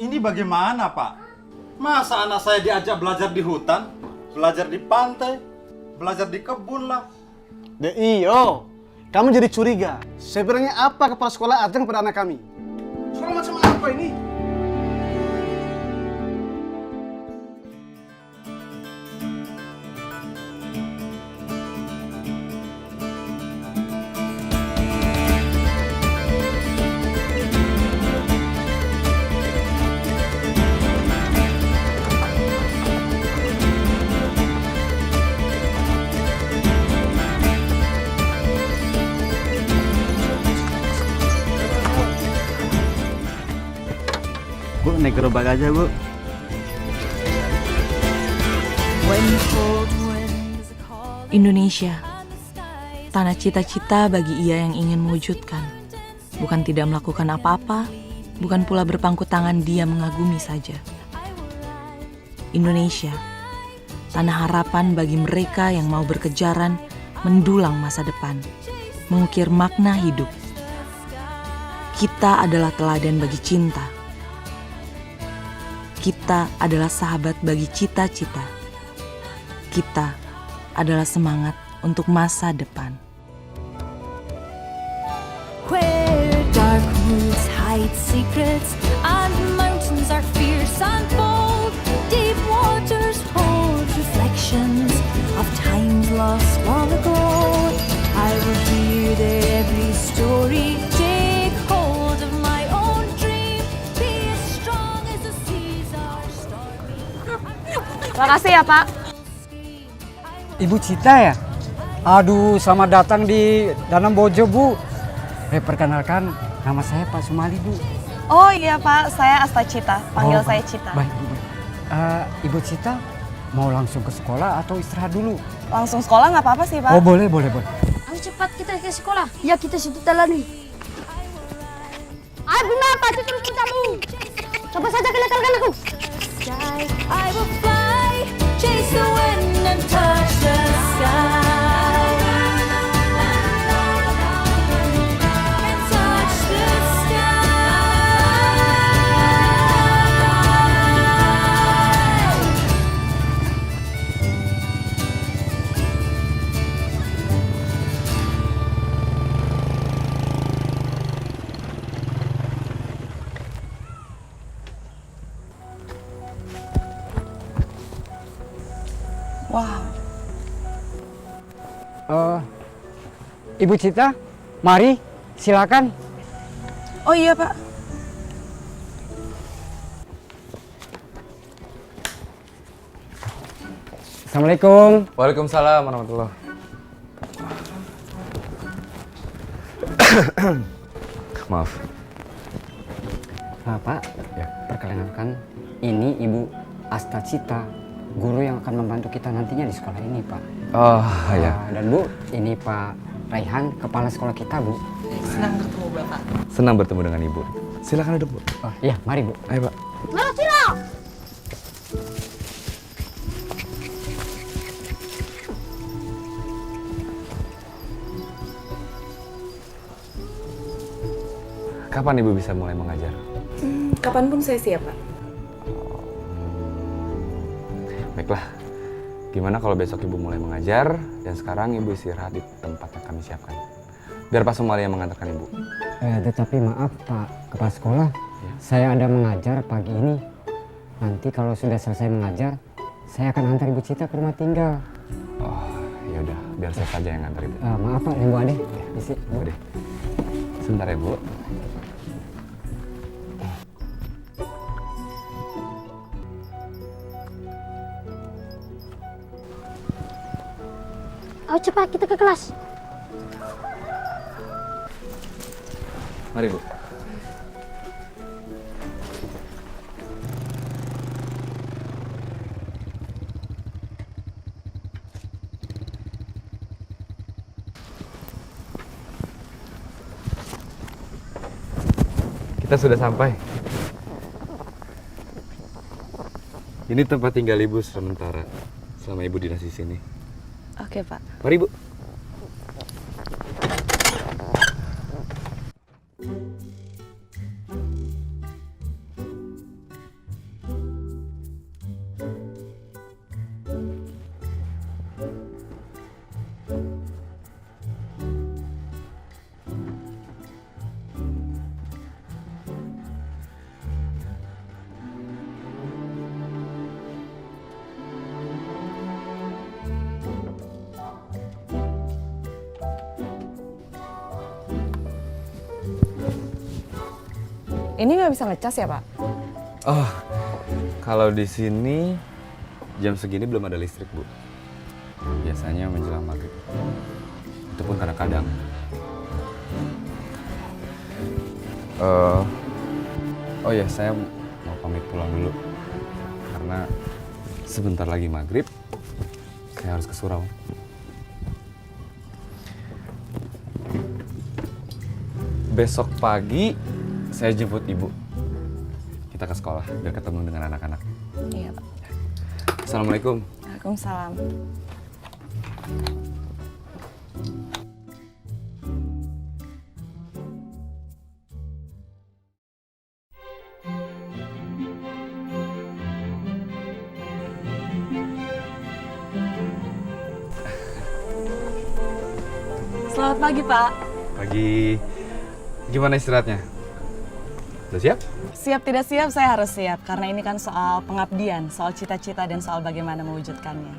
Ini bagaimana, Pak? Masa anak saya diajak belajar di hutan, belajar di pantai, belajar di kebun lah. Iyo, kamu jadi curiga. Sebenarnya apa kepala sekolah ajang pada anak kami? Sekolah macam apa ini? Bu, naik gerobak aja, Bu. Indonesia, tanah cita-cita bagi ia yang ingin mewujudkan. Bukan tidak melakukan apa-apa, bukan pula berpangku tangan dia mengagumi saja. Indonesia, tanah harapan bagi mereka yang mau berkejaran mendulang masa depan, mengukir makna hidup. Kita adalah teladan bagi cinta. Kita adalah sahabat bagi cita-cita. Kita adalah semangat untuk masa depan. Where dark woods hide secrets and mountains are fierce and bold, deep waters hold reflections of times lost long ago. I will hear their every story, take hold of my own dream, be as strong as the seas are stormy. Makasih ya, Pak. Ibu Cita ya? Aduh, selamat datang di Danam Bojo, Bu. Perkenalkan, nama saya Pak Sumali, Bu. Oh iya, Pak, saya Asta Cita. Panggil saya Cita. Baik, Bu. Ibu Cita mau langsung ke sekolah atau istirahat dulu? Langsung sekolah nggak apa-apa sih, Pak. Oh, boleh. Ayo cepat kita ke sekolah. Ya kita situ telani. Ayo Bunda, pasti terus kitamu. Coba saja kelekalkan aku. I will fly, chase the wind and touch the sky. And touch the sky. Wow. Ibu Cita, mari, silakan. Oh iya, Pak. Assalamualaikum. Waalaikumsalam warahmatullahi. Maaf. Pak, ya, perkenalkan, ini Ibu Asta Cita, guru yang akan membantu kita nantinya di sekolah ini, Pak. Oh, ya. Dan Bu, ini Pak Raihan, kepala sekolah kita, Bu. Senang bertemu Bapak. Senang bertemu dengan Ibu. Silakan duduk, Bu. Oh, iya, mari, Bu. Ayo, Pak. Mana Cira? Kapan Ibu bisa mulai mengajar? Kapanpun saya siap, Pak. Baiklah. Gimana kalau besok Ibu mulai mengajar dan sekarang Ibu istirahat di tempat yang kami siapkan. Biar Pak Sumali yang mengantarkan Ibu. Tetapi maaf Pak Kepala Sekolah, saya ada mengajar pagi ini. Nanti kalau sudah selesai mengajar, saya akan antar Ibu Cita ke rumah tinggal. Oh, ya udah, biar saya saja yang ngantar Ibu. Maaf Pak, Ibu Ade. Isi, Bu. Bu Ade. Sebentar ya, Bu. Ayo cepat kita ke kelas. Mari, Bu. Kita sudah sampai. Ini tempat tinggal Ibu sementara selama Ibu dinas di sini. Oke, Pak. Mari, Bu. Ini nggak bisa ngecas ya, Pak? Oh, kalau di sini jam segini belum ada listrik, Bu. Biasanya menjelang maghrib. Itu pun kadang-kadang. Oh ya, saya mau pamit pulang dulu. Karena sebentar lagi maghrib, saya harus ke surau. Besok pagi saya jemput Ibu. Kita ke sekolah biar ketemu dengan anak-anak. Iya, Pak. Assalamualaikum. Waalaikumsalam. Selamat pagi, Pak. Pagi. Gimana istirahatnya? Udah siap? Siap tidak siap, saya harus siap. Karena ini kan soal pengabdian, soal cita-cita dan soal bagaimana mewujudkannya.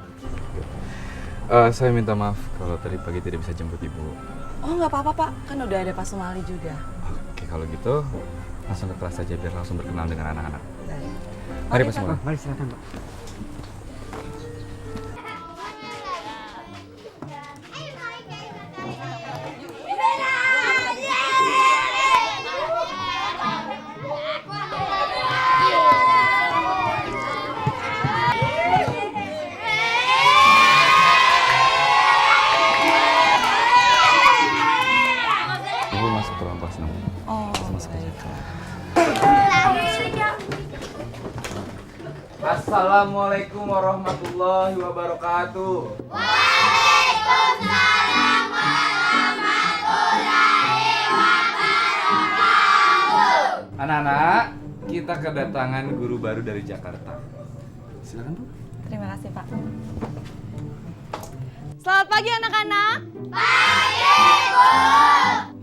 Saya minta maaf kalau tadi pagi tidak bisa jemput Ibu. Oh, nggak apa-apa, Pak. Kan udah ada Pak Sumali juga. Oke, kalau gitu langsung ke kelas aja biar langsung berkenal dengan anak-anak. Mari Pak Sumali. Mari silakan, Pak. Ibu masuk ke ruang kelas 6. Oh, Masuk aja. Assalamualaikum warahmatullahi wabarakatuh. Anak-anak, kita kedatangan guru baru dari Jakarta. Silakan, Bu. terima kasih, Pak. Selamat pagi, anak-anak. Pagi, Bu.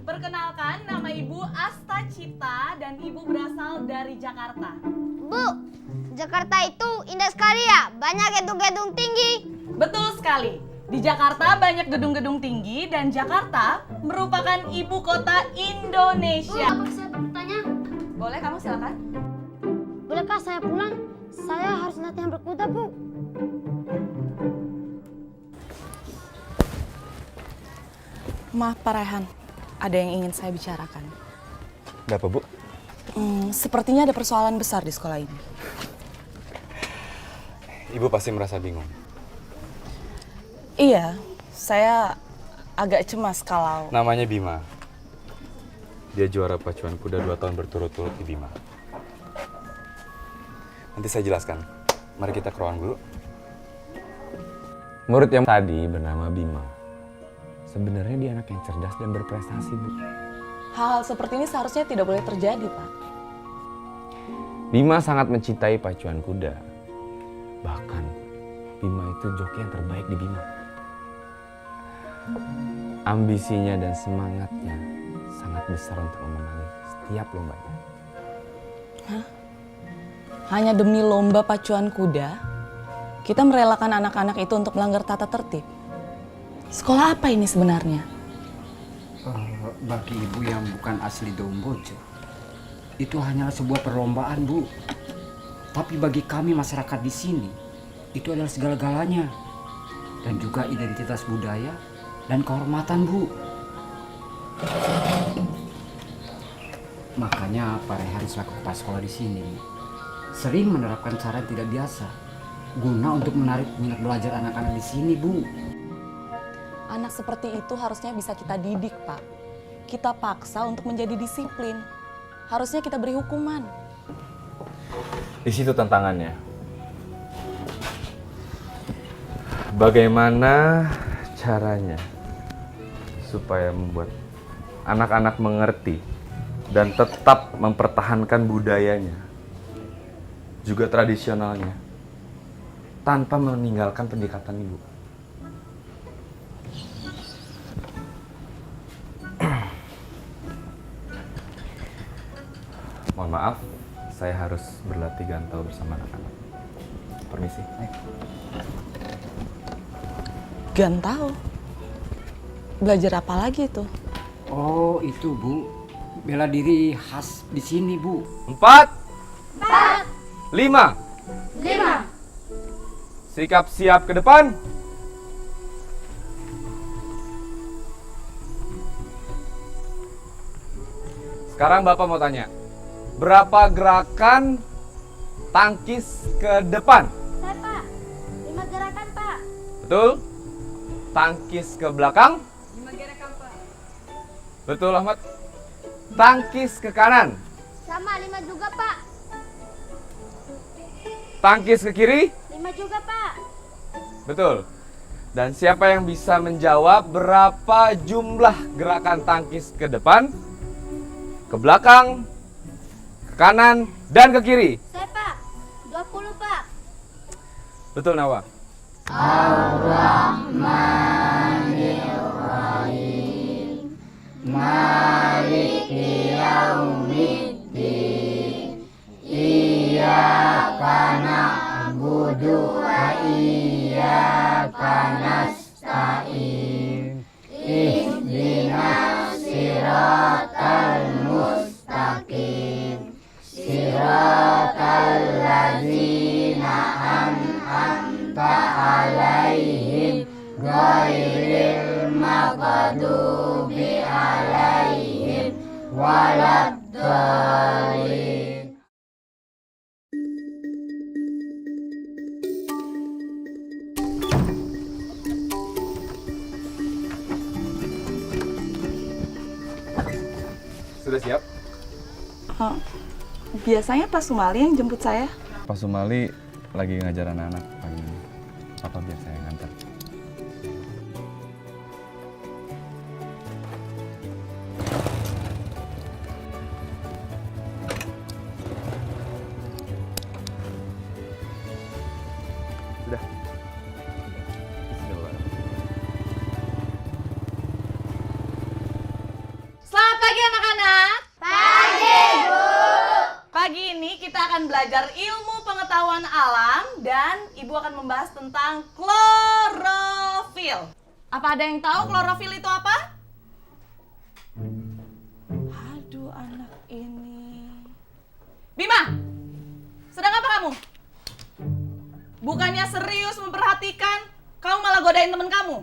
Perkenalkan, nama Ibu Asta Cita dan Ibu berasal dari Jakarta. Bu, Jakarta itu indah sekali ya. Banyak gedung-gedung tinggi. Betul sekali. Di Jakarta banyak gedung-gedung tinggi dan Jakarta merupakan ibu kota Indonesia. Apa saya bertanya? Boleh, kamu silakan. Bolehkah saya pulang? Saya harus latihan berkuda, Bu. Maaf, Pak Rehan. Ada yang ingin saya bicarakan. Ada apa, Bu? Sepertinya ada persoalan besar di sekolah ini. Ibu pasti merasa bingung. Iya, saya agak cemas kalau... Namanya Bima. Dia juara pacuan kuda 2 tahun berturut-turut di Bima. Nanti saya jelaskan. Mari kita ke ruang guru. Murid yang tadi bernama Bima. Sebenarnya dia anak yang cerdas dan berprestasi, Bu. Hal-hal seperti ini seharusnya tidak boleh terjadi, Pak. Bima sangat mencintai pacuan kuda. Bahkan, Bima itu joki yang terbaik di Bima. Ambisinya dan semangatnya sangat besar untuk memenangi setiap lombanya. Hah? Hanya demi lomba pacuan kuda, kita merelakan anak-anak itu untuk melanggar tata tertib. Sekolah apa ini sebenarnya? Bagi ibu yang bukan asli Dombojo, itu hanyalah sebuah perlombaan, Bu. Tapi bagi kami masyarakat di sini, itu adalah segala-galanya. Dan juga identitas budaya dan kehormatan, Bu. Makanya Pak Rehan selaku kepala sekolah di sini sering menerapkan cara yang tidak biasa guna untuk menarik minat belajar anak-anak di sini, Bu. Anak seperti itu harusnya bisa kita didik, Pak. Kita paksa untuk menjadi disiplin. Harusnya kita beri hukuman. Di situ tantangannya. Bagaimana caranya supaya membuat anak-anak mengerti dan tetap mempertahankan budayanya, juga tradisionalnya, tanpa meninggalkan pendekatan ibu. Mohon maaf, saya harus berlatih gantau bersama anak-anak. Permisi. Gantau? Belajar apa lagi itu? Oh, itu Bu. bela diri khas di sini, Bu. 4, 5. Sikap siap ke depan. Sekarang Bapak mau tanya, berapa gerakan tangkis ke depan? Saya, Pak. 5 gerakan, Pak. Betul? Tangkis ke belakang? 5 gerakan, Pak. Betul, Ahmad. Tangkis ke kanan? Sama 5 juga, Pak. Tangkis ke kiri? 5 juga, Pak. Betul. Dan siapa yang bisa menjawab berapa jumlah gerakan tangkis ke depan, ke belakang, ke kanan, dan ke kiri? Saya, Pak. 20, Pak. Betul, Nawa. Sudah siap? Biasanya Pak Sumali yang jemput saya. Pak Sumali lagi ngajar anak-anak pagi ini. Apa biar saya ngantar? Sudah. Bismillah. Selamat pagi anak-anak. Pagi, Bu. Pagi ini kita akan belajar ilmu pengetahuan alam dan Ibu akan membahas tentang klorofil. Apa ada yang tahu klorofil itu apa? Aduh, anak ini. Bima, sedang apa kamu? Bukannya serius memperhatikan, kamu malah godain teman kamu.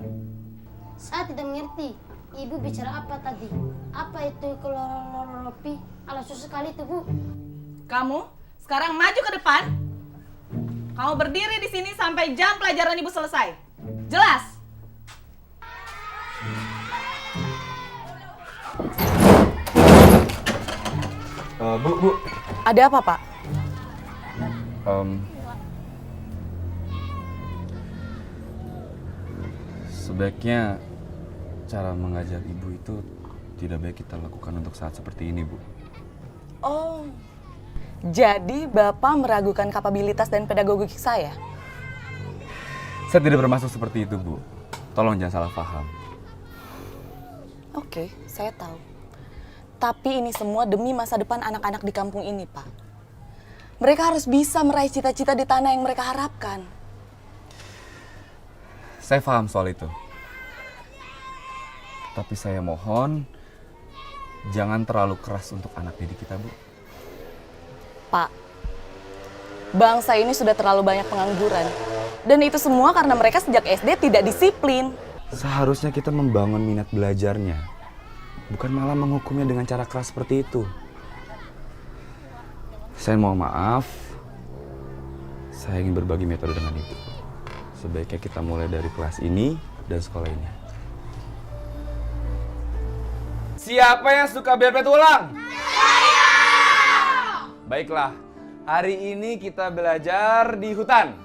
Saya tidak mengerti. Ibu bicara apa tadi? Apa itu klorofil? Ala susah sekali itu, Bu. Kamu sekarang maju ke depan. Kamu berdiri di sini sampai jam pelajaran Ibu selesai. Jelas? Bu. Ada apa, Pak? Sebaiknya cara mengajar ibu itu tidak baik kita lakukan untuk saat seperti ini, Bu. Oh, jadi Bapak meragukan kapabilitas dan pedagogik saya? Saya tidak bermaksud seperti itu, Bu. Tolong jangan salah paham. Oke, saya tahu. Tapi ini semua demi masa depan anak-anak di kampung ini, Pak. Mereka harus bisa meraih cita-cita di tanah yang mereka harapkan. Saya paham soal itu. Tapi saya mohon jangan terlalu keras untuk anak didik kita, Bu. Pak, bangsa ini sudah terlalu banyak pengangguran. Dan itu semua karena mereka sejak SD tidak disiplin. Seharusnya kita membangun minat belajarnya, bukan malah menghukumnya dengan cara keras seperti itu. Saya mohon maaf, saya ingin berbagi metode dengan Ibu. Sebaiknya kita mulai dari kelas ini dan sekolah ini. Siapa yang suka bel-bel tulang? Saya! Baiklah, hari ini kita belajar di hutan.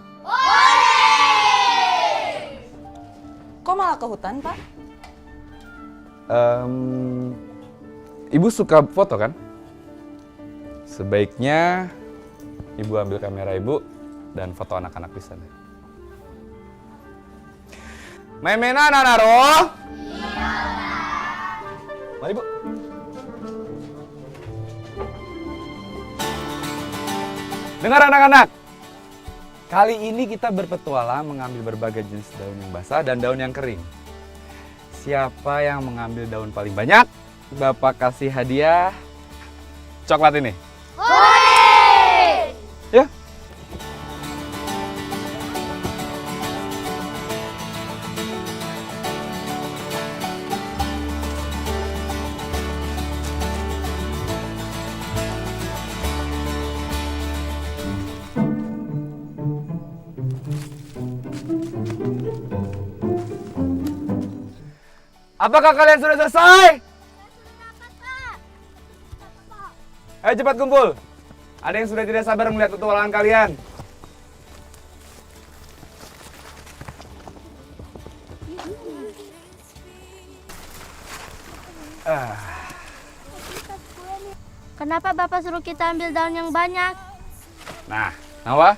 Kok malah ke hutan, Pak? Ibu suka foto kan? Sebaiknya Ibu ambil kamera Ibu dan foto anak-anak di sana. Memena Nanaro. Mari, Bu. Dengar anak-anak. Kali ini kita berpetualang mengambil berbagai jenis daun yang basah dan daun yang kering. Siapa yang mengambil daun paling banyak, Bapak kasih hadiah coklat ini? Hore! Ya. Apakah kalian sudah selesai? Ayo cepat kumpul. Ada yang sudah tidak sabar melihat petualangan kalian. Kenapa Bapak suruh kita ambil daun yang banyak? Nah, Nawa,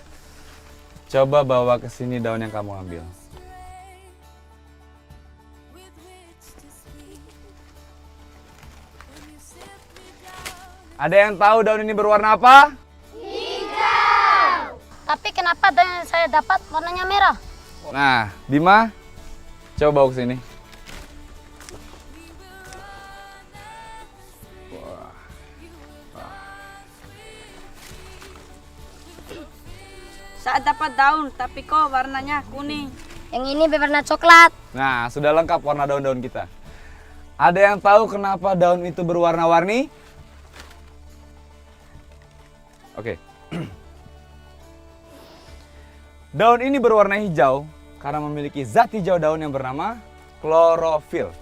coba bawa ke sini daun yang kamu ambil. Ada yang tahu daun ini berwarna apa? Hijau! Tapi kenapa daun yang saya dapat warnanya merah? Nah, Bima, coba bawa ke sini. Saya dapat daun, tapi kok warnanya kuning. Yang ini berwarna coklat. Nah, sudah lengkap warna daun-daun kita. Ada yang tahu kenapa daun itu berwarna-warni? Oke. Daun ini berwarna hijau karena memiliki zat hijau daun yang bernama klorofil.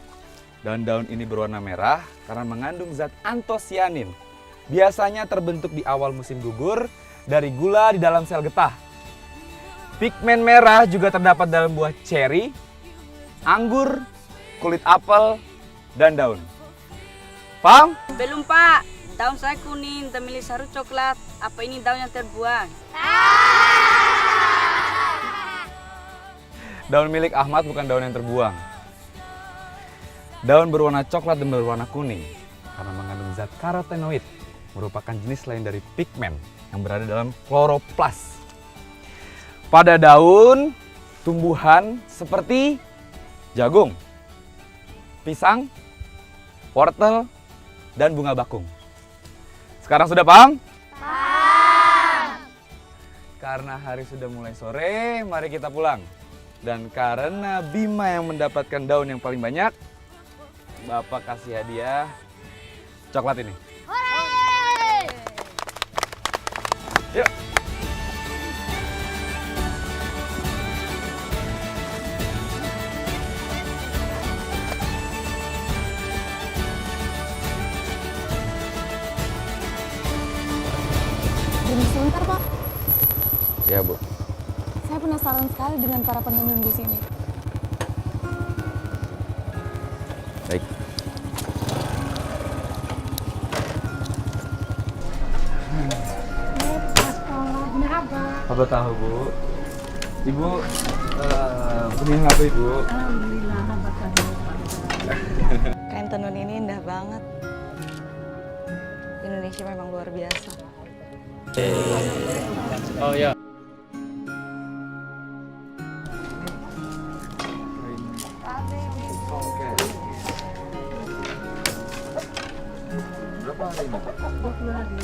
Dan daun ini berwarna merah karena mengandung zat antosianin. Biasanya terbentuk di awal musim gugur dari gula di dalam sel getah. Pigmen merah juga terdapat dalam buah ceri, anggur, kulit apel, dan daun. Paham? Belum Pak, daun saya kuning dan milik Saru coklat. Apa ini daun yang terbuang? Daun milik Ahmad bukan daun yang terbuang. Daun berwarna coklat dan berwarna kuning karena mengandung zat karotenoid, merupakan jenis lain dari pigmen yang berada dalam kloroplas. Pada daun, tumbuhan seperti jagung, pisang, wortel, dan bunga bakung. Sekarang sudah paham? Paham! Karena hari sudah mulai sore, mari kita pulang. Dan karena Bima yang mendapatkan daun yang paling banyak, Bapak kasih hadiah coklat ini. Hore! Yuk. Tunggu sebentar, Pak. Ya, Bu. Saya penasaran sekali dengan para penenun di sini. Baik. Apa tahu, Bu? Ibu beli apa, Ibu? Kain tenun ini indah banget. Indonesia memang luar biasa. Oh ya. Berapa hari ini? 20 hari.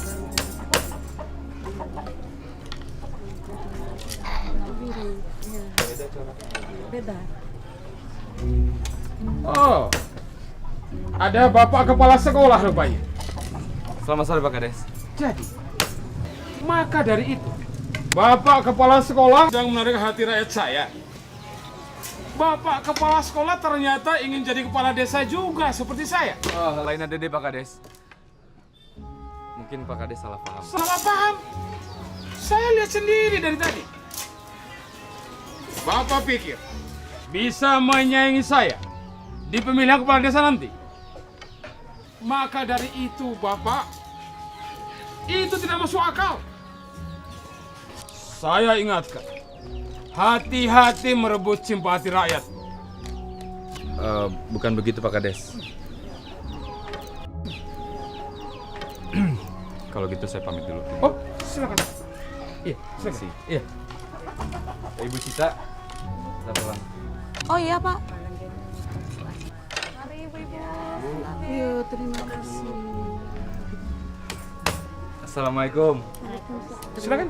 Beda. Oh, ada Bapak Kepala Sekolah rupanya. Selamat sore, Pak Kades. Jadi, maka dari itu, Bapak Kepala Sekolah sedang menarik hati rakyat saya. Bapak Kepala Sekolah ternyata ingin jadi kepala desa juga seperti saya. Oh, lain ada deh, Pak Kades. Mungkin Pak Kades salah paham. Salah paham? Saya lihat sendiri dari tadi. Bapak pikir bisa menyaingi saya di pemilihan kepala desa nanti? Maka dari itu, Bapak, itu tidak masuk akal. Saya ingatkan, hati-hati merebut simpati rakyat. Bukan begitu, Pak Kades. Kalau gitu saya pamit dulu. Oh, silakan. Iya, silakan. Iya. Ibu Cita, kita pulang. Oh iya, Pak. Mari Ibu-ibu. Yuk, terima kasih. Assalamualaikum. Silakan.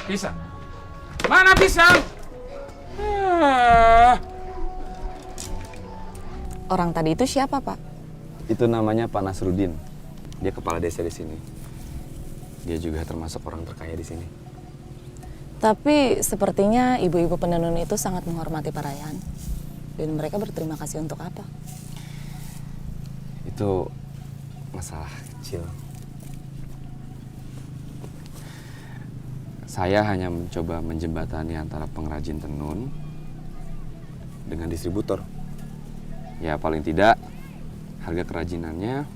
Pisang. Mana pisang? Orang tadi itu siapa, Pak? Itu namanya Pak Nasruddin. Dia kepala desa di sini. Dia juga termasuk orang terkaya di sini. Tapi sepertinya ibu-ibu penenun itu sangat menghormati Pak Raihan. Dan mereka berterima kasih untuk apa? Itu masalah kecil. Saya hanya mencoba menjembatani antara pengrajin tenun dengan distributor. Ya paling tidak harga kerajinannya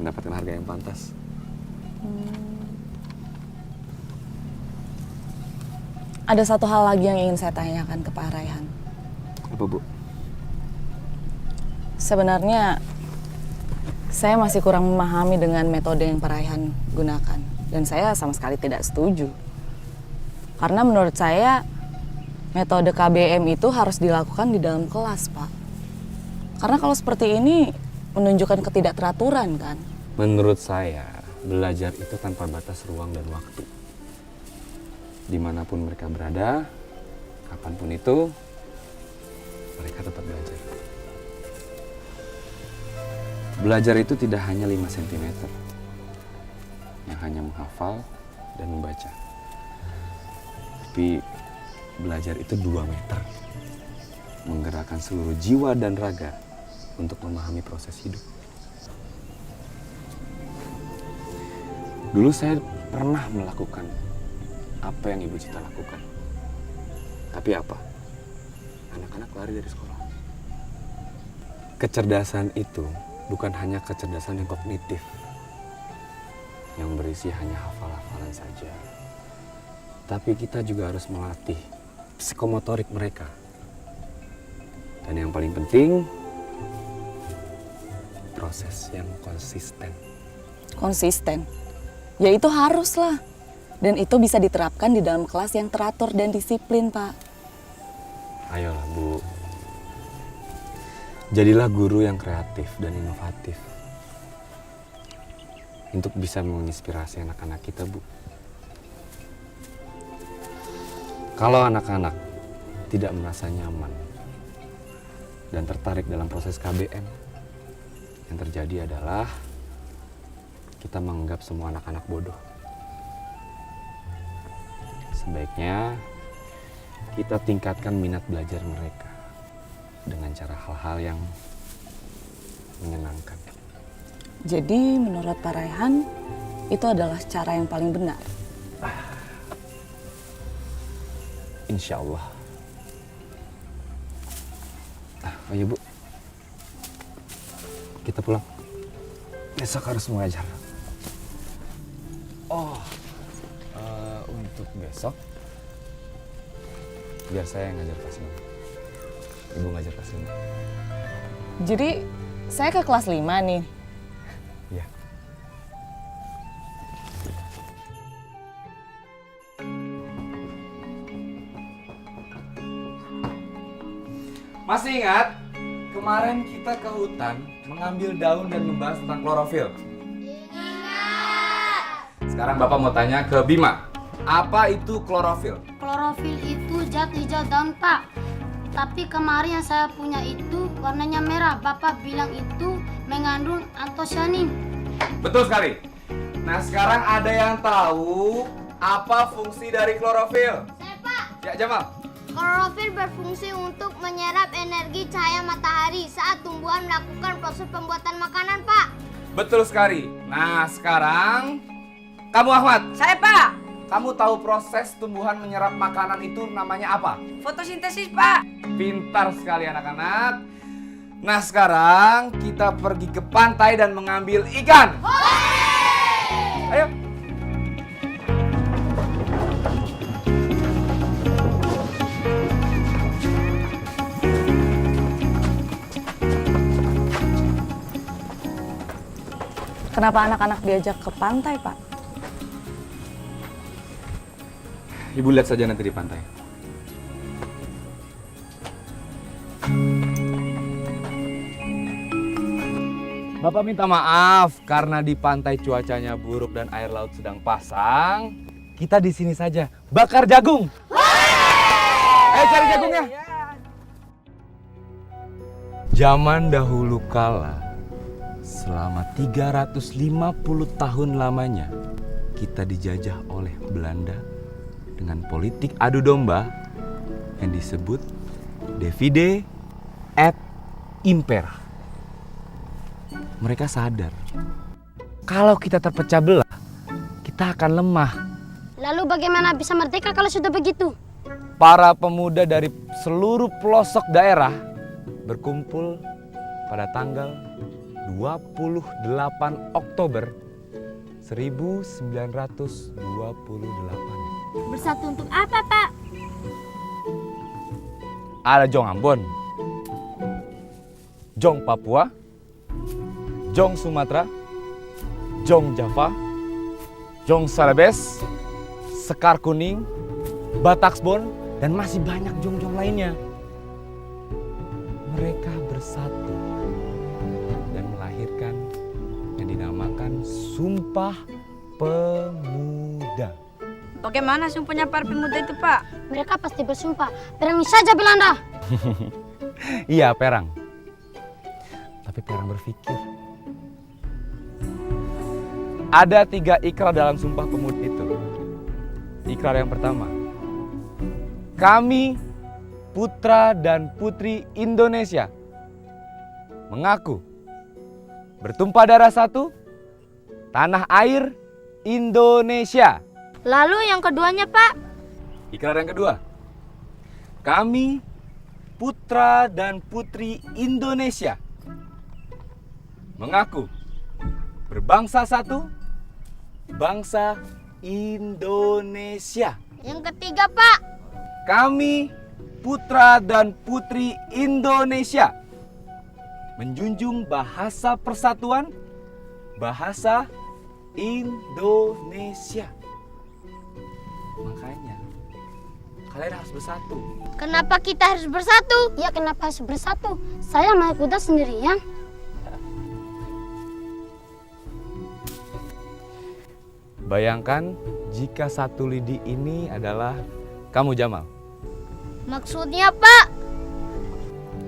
mendapatkan harga yang pantas. Ada satu hal lagi yang ingin saya tanyakan ke Pak Raihan. Apa, Bu? Sebenarnya saya masih kurang memahami dengan metode yang Pak Raihan gunakan. Dan saya sama sekali tidak setuju. Karena menurut saya metode KBM itu harus dilakukan di dalam kelas, Pak. Karena kalau seperti ini menunjukkan ketidakteraturan, kan? Menurut saya, belajar itu tanpa batas ruang dan waktu. Dimanapun mereka berada, kapanpun itu, mereka tetap belajar. Belajar itu tidak hanya 5 cm, yang hanya menghafal dan membaca. Tapi belajar itu 2 meter, menggerakkan seluruh jiwa dan raga untuk memahami proses hidup. Dulu saya pernah melakukan apa yang Ibu Cita lakukan. Tapi apa? Anak-anak lari dari sekolah. Kecerdasan itu bukan hanya kecerdasan yang kognitif, yang berisi hanya hafal-hafalan saja. Tapi kita juga harus melatih psikomotorik mereka. Dan yang paling penting, proses yang konsisten. Konsisten? Ya itu haruslah. Dan itu bisa diterapkan di dalam kelas yang teratur dan disiplin, Pak. Ayolah, Bu. Jadilah guru yang kreatif dan inovatif. Untuk bisa menginspirasi anak-anak kita, Bu. Kalau anak-anak tidak merasa nyaman dan tertarik dalam proses KBM, yang terjadi adalah kita menganggap semua anak-anak bodoh. Sebaiknya kita tingkatkan minat belajar mereka dengan cara hal-hal yang menyenangkan. Jadi menurut Pak Raihan, itu adalah cara yang paling benar. Insya Allah. Ayo, Bu. Kita pulang. Besok harus mengajar. Untuk besok, biar saya yang ngajar kelas 5. Ibu ngajar kelas 5. Jadi saya ke kelas 5 nih. Iya. Masih ingat? Kemarin kita ke hutan mengambil daun dan membahas tentang klorofil. Ingat! Sekarang Bapak mau tanya ke Bima. Apa itu klorofil? Klorofil itu zat hijau daun, Pak. Tapi kemarin yang saya punya itu warnanya merah. Bapak bilang itu mengandung antosianin. Betul sekali. Nah, sekarang ada yang tahu apa fungsi dari klorofil? Saya, Pak. Ya, Jamal. Klorofil berfungsi untuk menyerap energi cahaya matahari saat tumbuhan melakukan proses pembuatan makanan, Pak. Betul sekali. Nah, sekarang kamu Ahmad. Saya, Pak. Kamu tahu proses tumbuhan menyerap makanan itu namanya apa? Fotosintesis, Pak. Pintar sekali anak-anak. Nah, sekarang kita pergi ke pantai dan mengambil ikan. Ayo. Kenapa anak-anak diajak ke pantai, Pak? Ibu lihat saja nanti di pantai. Bapak minta maaf karena di pantai cuacanya buruk dan air laut sedang pasang. Kita di sini saja bakar jagung. Cari jagungnya. Zaman dahulu kala, selama 350 tahun lamanya, kita dijajah oleh Belanda dengan politik adu domba yang disebut divide et impera. Mereka sadar kalau kita terpecah belah, kita akan lemah. Lalu bagaimana bisa merdeka kalau sudah begitu? Para pemuda dari seluruh pelosok daerah berkumpul pada tanggal 28 Oktober 1928. Bersatu untuk apa, Pak? Ada Jong Ambon, Jong Papua, Jong Sumatera, Jong Java, Jong Salabes, Sekar Kuning, Bataksbon, dan masih banyak jong-jong lainnya. Mereka bersatu dan melahirkan yang dinamakan Sumpah Pemuda. Bagaimana sumpahnya para pemuda itu, Pak? Mereka pasti bersumpah, perangi saja Belanda. Iya, perang. Tapi perang berpikir. Ada 3 ikrar dalam Sumpah Pemuda itu. Ikrar yang pertama, kami putra dan putri Indonesia mengaku bertumpah darah satu, tanah air Indonesia. Lalu yang keduanya, Pak? Ikrar yang kedua, kami putra dan putri Indonesia mengaku berbangsa satu, bangsa Indonesia. Yang ketiga, Pak? Kami putra dan putri Indonesia menjunjung bahasa persatuan, bahasa Indonesia. Makanya kalian harus bersatu. Kenapa kita harus bersatu? Ya, kenapa harus bersatu? Saya mau kuda sendirian. Bayangkan jika satu lidi ini adalah kamu, Jamal. Maksudnya, Pak?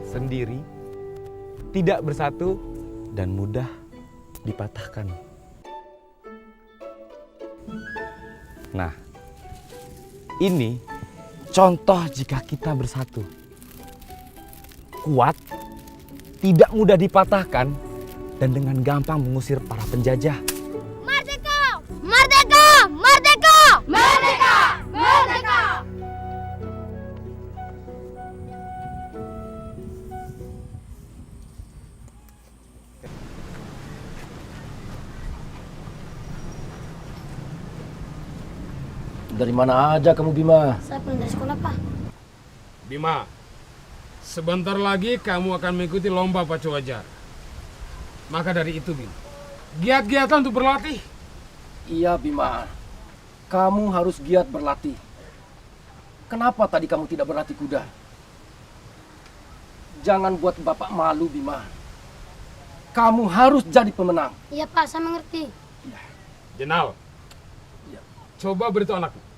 Sendiri, tidak bersatu, dan mudah dipatahkan. Nah, ini contoh jika kita bersatu. Kuat, tidak mudah dipatahkan, dan dengan gampang mengusir para penjajah. Merdeka! Merdeka! Merdeka! Merdeka! Merdeka! Dari mana aja kamu, Bima? Saya pulang dari sekolah, Pak. Bima, sebentar lagi kamu akan mengikuti lomba pacu wajar. Maka dari itu, Bima, giat-giatan untuk berlatih. Iya, Bima. Kamu harus giat berlatih. Kenapa tadi kamu tidak berlatih kuda? Jangan buat Bapak malu, Bima. Kamu harus jadi pemenang. Iya, Pak, saya mengerti. Jenal, coba beritahu anakku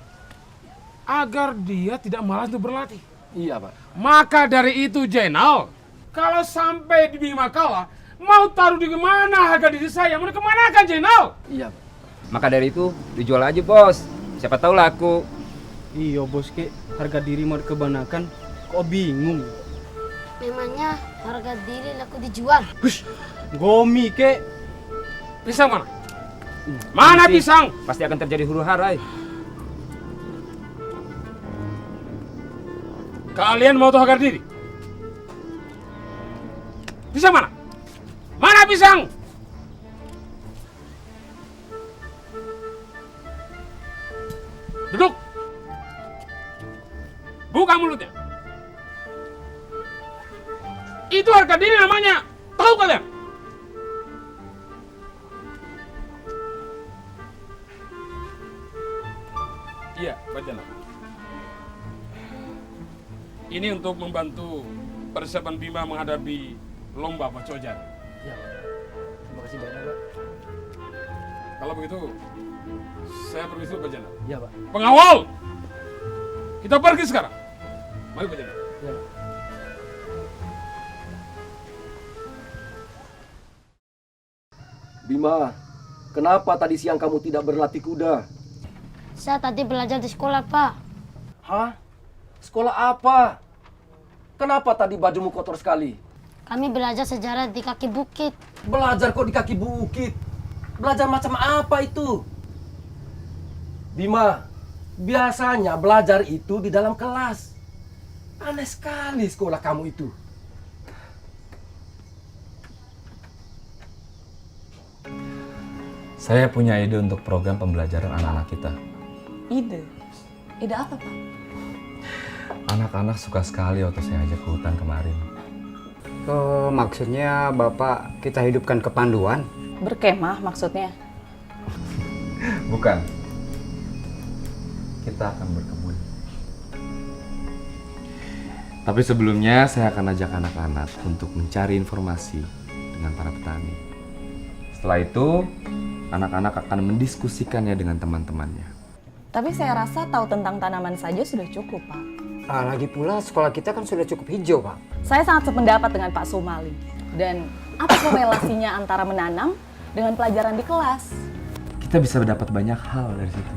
agar dia tidak malas untuk berlatih. Iya, Pak. Maka dari itu, Jenal, kalau sampai di Bima kalah, mau taruh di mana harga diri saya? Mau kemana kan, Jenal? Iya, Pak. Maka dari itu dijual aja, Bos. Siapa tahu laku. Iya bos, ke harga diri mau dikebanakan, kok bingung. Memangnya harga diri laku dijual. Hush, gomi ke. Pisang mana? Mana Pasti- pisang? Pasti akan terjadi huru hara. Kalian mau tahu harga diri? Pisang mana? Mana pisang? Duduk. Buka mulutnya. Itu harga diri namanya. Tahu kalian? Iya, bacalah. Ini untuk membantu persiapan Bima menghadapi lomba pacu wajar. Terima kasih banyak, Pak. Kalau begitu, saya permisi dulu, Pak Jana. Iya, Pak. Pengawal! Kita pergi sekarang. Mari, Pak Jana. Iya, Pak. Bima, kenapa tadi siang kamu tidak berlatih kuda? Saya tadi belajar di sekolah, Pak. Hah? Sekolah apa? Kenapa tadi bajumu kotor sekali? Kami belajar sejarah di kaki bukit. Belajar kok di kaki bukit? Belajar macam apa itu? Bima, biasanya belajar itu di dalam kelas. Aneh sekali sekolah kamu itu. Saya punya ide untuk program pembelajaran anak-anak kita. Ide? Ide apa, Pak? Anak-anak suka sekali waktu saya ajak ke hutan kemarin. Oh, maksudnya Bapak kita hidupkan kepanduan? Berkemah maksudnya? Bukan. Kita akan berkebun. Tapi sebelumnya saya akan ajak anak-anak untuk mencari informasi dengan para petani. Setelah itu, anak-anak akan mendiskusikannya dengan teman-temannya. Tapi saya rasa tahu tentang tanaman saja sudah cukup, Pak. Lagi pula sekolah kita kan sudah cukup hijau, Pak. Saya sangat sependapat dengan Pak Sumali. Dan apa korelasinya antara menanam dengan pelajaran di kelas? Kita bisa mendapat banyak hal dari situ.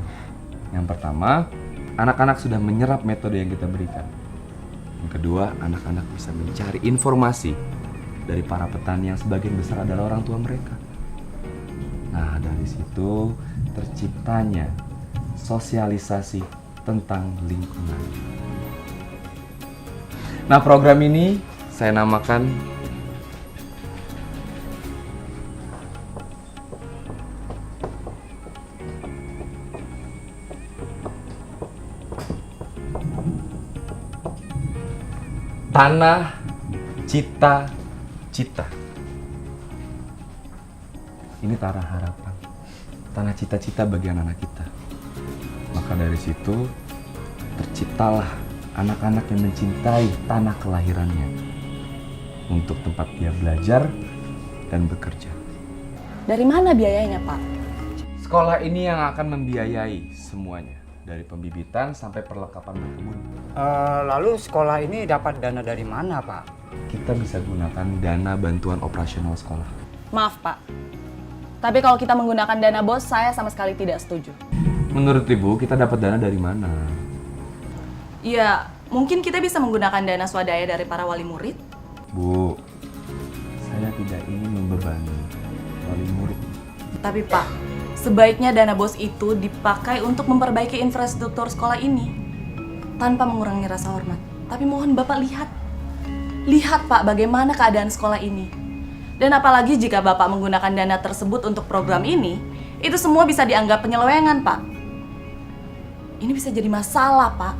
Yang pertama, anak-anak sudah menyerap metode yang kita berikan. Yang kedua, anak-anak bisa mencari informasi dari para petani yang sebagian besar adalah orang tua mereka. Nah, dari situ terciptanya sosialisasi tentang lingkungan. Nah, program ini saya namakan Tanah Cita-Cita. Ini tanah harapan, tanah cita-cita bagi anak-anak kita. Maka dari situ terciptalah anak-anak yang mencintai tanah kelahirannya untuk tempat dia belajar dan bekerja. Dari mana biayanya, Pak? Sekolah ini yang akan membiayai semuanya, dari pembibitan sampai perlengkapan berkebun. Lalu sekolah ini dapat dana dari mana, Pak? Kita bisa gunakan dana bantuan operasional sekolah. Maaf, Pak. Tapi kalau kita menggunakan dana BOS, saya sama sekali tidak setuju. Menurut Ibu, kita dapat dana dari mana? Ya, mungkin kita bisa menggunakan dana swadaya dari para wali murid. Bu, saya tidak ingin membebani wali murid. Tapi Pak, sebaiknya dana BOS itu dipakai untuk memperbaiki infrastruktur sekolah ini. Tanpa mengurangi rasa hormat. Tapi mohon Bapak lihat. Lihat Pak, bagaimana keadaan sekolah ini. Dan apalagi jika Bapak menggunakan dana tersebut untuk program ini, itu semua bisa dianggap penyelewengan, Pak. Ini bisa jadi masalah, Pak.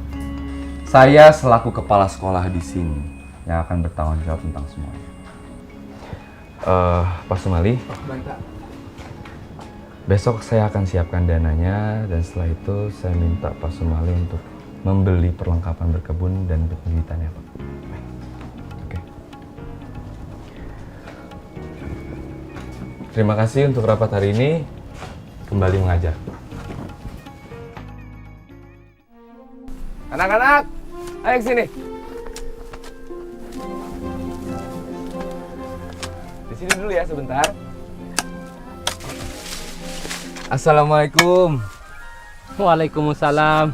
Saya selaku kepala sekolah di sini yang akan bertanggung jawab tentang semuanya. Pak Sumali, besok saya akan siapkan dananya dan setelah itu saya minta Pak Sumali untuk membeli perlengkapan berkebun dan pembibitannya, Pak. Oke. Terima kasih untuk rapat hari ini. Kembali mengajar. Anak-anak, ayo ke sini. Di sini dulu ya sebentar. Assalamualaikum. Waalaikumsalam.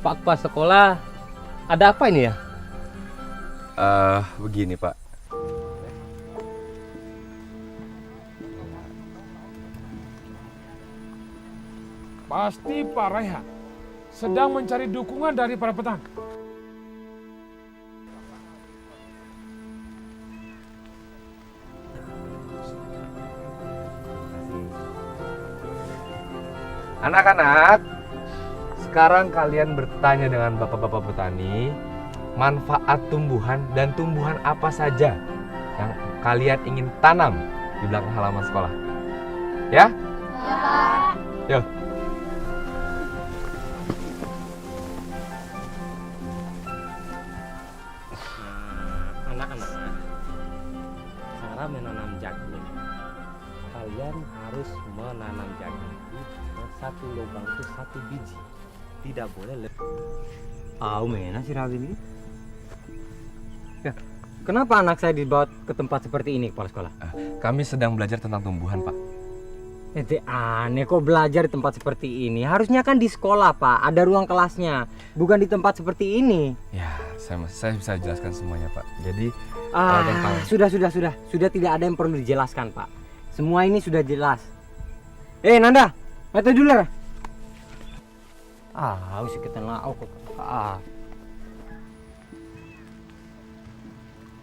Pak Kepala Sekolah, ada apa ini ya? Begini Pak. Pasti Pak Raihan sedang mencari dukungan dari para petani. Anak-anak, sekarang kalian bertanya dengan bapak-bapak petani, manfaat tumbuhan dan tumbuhan apa saja yang kalian ingin tanam di belakang halaman sekolah. Ya? Ya, Pak. Yuk. Anak-anak, cara menanam jagung kalian harus menanam jagung itu satu lubang itu 1 biji. Tidak boleh lebih. Mena si Rabi ini. Ya, kenapa anak saya dibawa ke tempat seperti ini, kepala sekolah? Kami sedang belajar tentang tumbuhan, Pak. Aneh kok belajar di tempat seperti ini. Harusnya kan di sekolah, Pak. Ada ruang kelasnya, bukan di tempat seperti ini. Ya, saya bisa jelaskan semuanya, Pak. Jadi sudah tidak ada yang perlu dijelaskan, Pak. Semua ini sudah jelas. Nanda, mata dulu lah. Harus kita kok.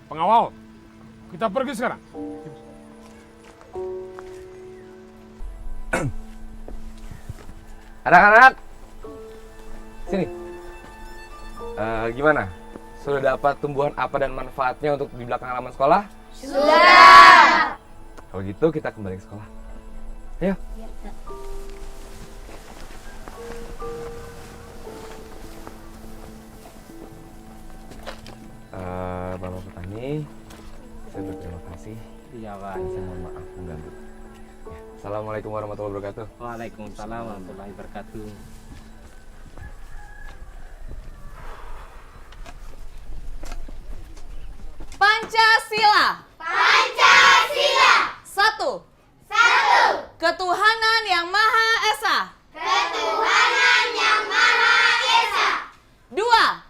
Pengawal, kita pergi sekarang. Anak-anak, sini. Gimana? Sudah dapat tumbuhan apa dan manfaatnya untuk di belakang halaman sekolah? Sudah. Kalau gitu kita kembali ke sekolah. Ayo. Bapak Petani, saya berterima kasih. Iya, Pak. Saya mohon maaf mengganggu. Ya, Assalamualaikum warahmatullahi wabarakatuh. Waalaikumsalam warahmatullahi wabarakatuh. Pancasila. Pancasila. 1. Ketuhanan yang Maha Esa. Ketuhanan yang Maha Esa. 2.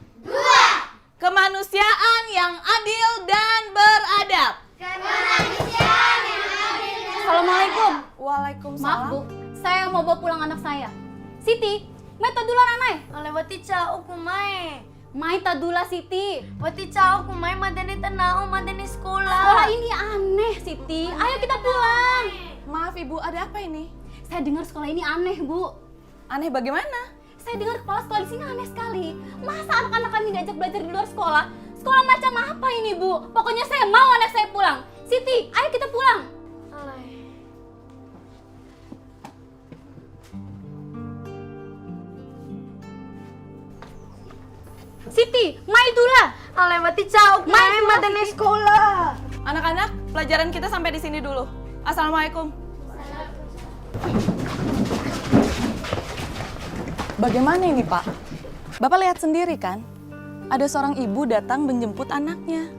Kemanusiaan yang adil dan beradab. Kemanusiaan yang adil dan Assalamualaikum. Waalaikumsalam. Maaf Bu, saya mau bawa pulang anak saya. Siti, mai tadulan anai. Oleh wati cau kumai. Mai tadula Siti. Wati cau kumai madani tanau madani sekolah. Sekolah ini aneh Siti. Ayo kita pulang. Maaf Ibu, ada apa ini? Saya dengar sekolah ini aneh Bu. Aneh bagaimana? Saya dengar kepala sekolah di sini aneh sekali. Masa anak-anak kami diajak belajar di luar sekolah? Sekolah macam apa ini Bu? Pokoknya saya mau anak saya pulang. Siti, ayo kita pulang. Siti, mai dula. Alewati cau kumai madani sekolah. Anak-anak, pelajaran kita sampai di sini dulu. Assalamualaikum. Bagaimana ini, Pak? Bapak lihat sendiri kan? Ada seorang ibu datang menjemput anaknya.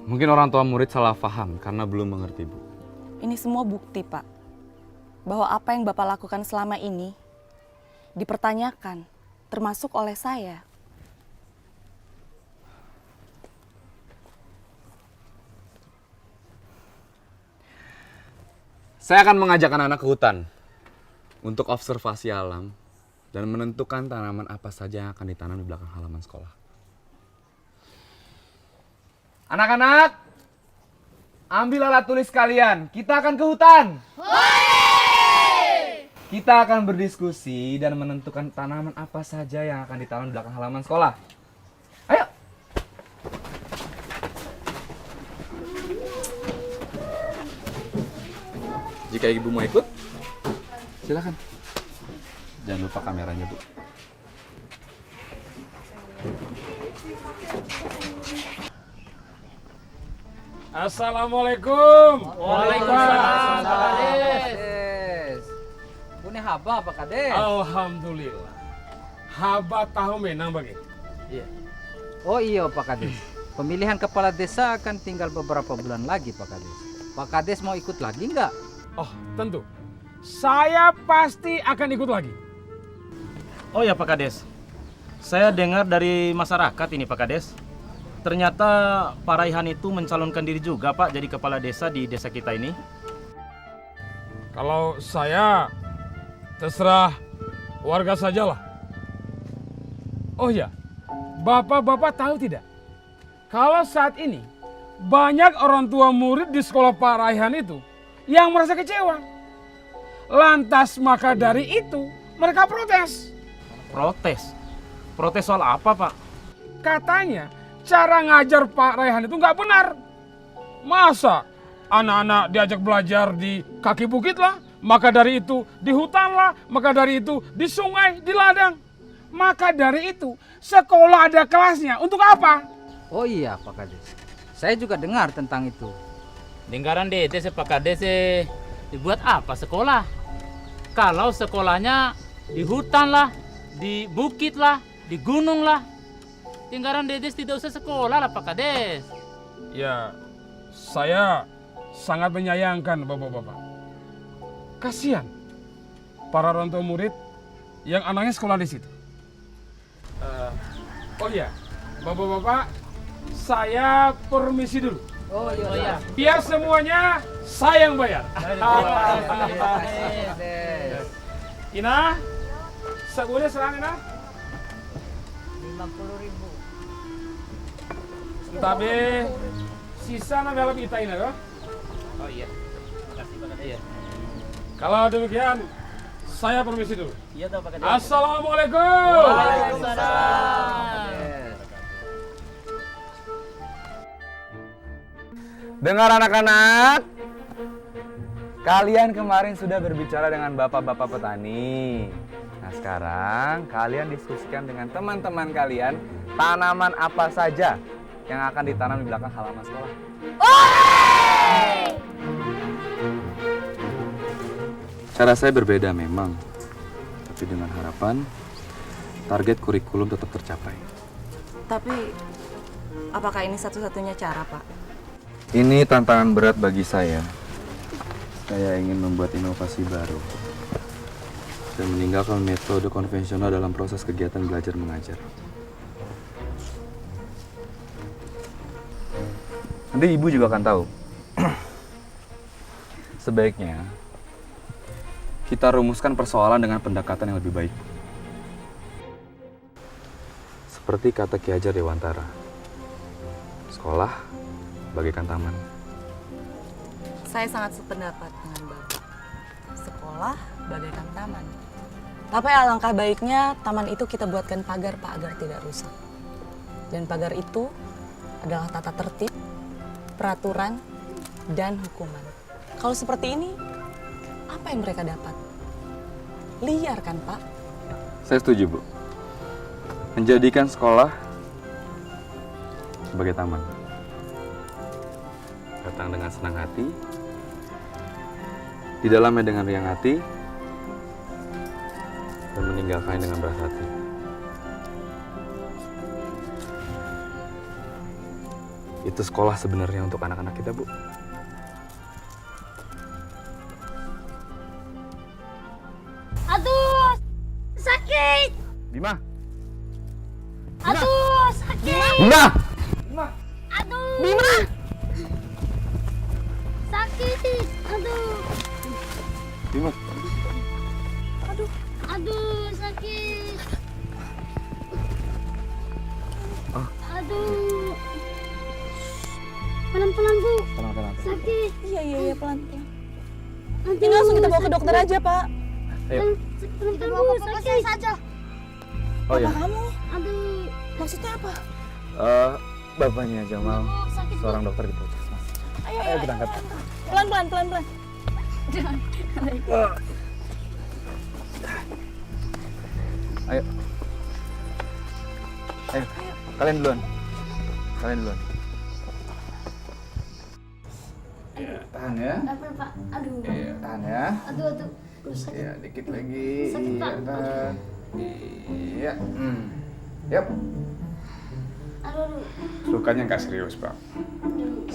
Mungkin orang tua murid salah paham karena belum mengerti, Bu. Ini semua bukti, Pak. Bahwa apa yang Bapak lakukan selama ini dipertanyakan, termasuk oleh saya. Saya akan mengajak anak-anak ke hutan untuk observasi alam dan menentukan tanaman apa saja yang akan ditanam di belakang halaman sekolah. Anak-anak, ambil alat tulis kalian. Kita akan ke hutan. Kita akan berdiskusi dan menentukan tanaman apa saja yang akan ditanam di belakang halaman sekolah. Ayo. Jika ibu mau ikut, silakan. Jangan lupa kameranya, Bu. Assalamualaikum. Waalaikumsalam, Pak Kades. Punya haba, Pak Kades. Alhamdulillah. Haba tahu menang bagi. Iya. Oh iya, Pak Kades. Pemilihan kepala desa akan tinggal beberapa bulan lagi, Pak Kades. Pak Kades mau ikut lagi nggak? Oh, tentu. Saya pasti akan ikut lagi. Oh ya Pak Kades, saya dengar dari masyarakat ini Pak Kades, ternyata Pak Raihan itu mencalonkan diri juga Pak jadi kepala desa di desa kita ini. Kalau saya terserah warga sajalah. Oh ya, Bapak-bapak tahu tidak? Kalau saat ini banyak orang tua murid di sekolah Pak Raihan itu yang merasa kecewa. Lantas maka dari itu mereka protes. Protes? Protes soal apa Pak? Katanya cara ngajar Pak Raihan itu nggak benar. Masa anak-anak diajak belajar di kaki bukit lah, maka dari itu di hutan lah, maka dari itu di sungai, di ladang. Maka dari itu sekolah ada kelasnya. Untuk apa? Oh iya Pak Kades, saya juga dengar tentang itu. Lingkaran DT sepakat dese dibuat apa sekolah? Kalau sekolahnya di hutan lah, di bukit lah, di gunung lah. Lingkaran Dedes tidak usah sekolah lah Pak Kades. Ya, saya sangat menyayangkan bapak-bapak. Kasihan para orang tua murid yang anaknya sekolah di situ. Oh iya, bapak-bapak, saya permisi dulu. Oh iya. Biar semuanya saya yang bayar. Ina, sebuahnya serang Ina. 50.000. Tapi sisa na dalam kita ini loh. Oh iya. Makasih Pak Kades. Iya. Kalau demikian, saya permisi dulu. Iya toh Pak Kades. Assalamualaikum. Waalaikumsalam. Dengar anak-anak, kalian kemarin sudah berbicara dengan bapak-bapak petani. Nah sekarang kalian diskusikan dengan teman-teman kalian tanaman apa saja yang akan ditanam di belakang halaman sekolah. Cara saya berbeda memang, tapi dengan harapan target kurikulum tetap tercapai. Tapi apakah ini satu-satunya cara, Pak? Ini tantangan berat bagi saya. Saya ingin membuat inovasi baru dan meninggalkan metode konvensional dalam proses kegiatan belajar mengajar. Nanti ibu juga akan tahu. Sebaiknya kita rumuskan persoalan dengan pendekatan yang lebih baik. Seperti kata Ki Hajar Dewantara, sekolah bagaikan taman. Saya sangat sependapat dengan Bapak. Sekolah bagaikan taman. Tapi alangkah baiknya taman itu kita buatkan pagar, Pak, agar tidak rusak. Dan pagar itu adalah tata tertib, peraturan, dan hukuman. Kalau seperti ini, apa yang mereka dapat? Liar kan, Pak? Saya setuju, Bu. Menjadikan sekolah sebagai taman. Datang dengan senang hati, di dalamnya dengan riang hati, dan meninggalkannya dengan berat hati. Itu sekolah sebenarnya untuk anak-anak kita, Bu. Aduh, sakit. Bima. Aduh, sakit. Bima. Aduh. Bima. Sakit. Aduh. Bima. Aduh, sakit. Aduh. Pelan-pelan, Bu. Pelan-pelan. Sakit. Iya, pelan-pelan. Ini langsung kita bawa ke dokter aja, Pak. Ayo. Kita bawa ke pasien saja. Oh ya. Kamu? Aduh. Maksudnya apa? Bapaknya Jamal, seorang dokter di Puskesmas. Ayo kita angkat. Pelan-pelan. Ayo. Kalian duluan. Aduh. Tahan ya. Kenapa, Pak? Aduh. Iya, tahan ya. Aduh. Sakit. Iya, dikit lagi. Sakit, Pak. Iya, tahan. Iya. Yap. Aduh. Lukanya nggak serius, Pak.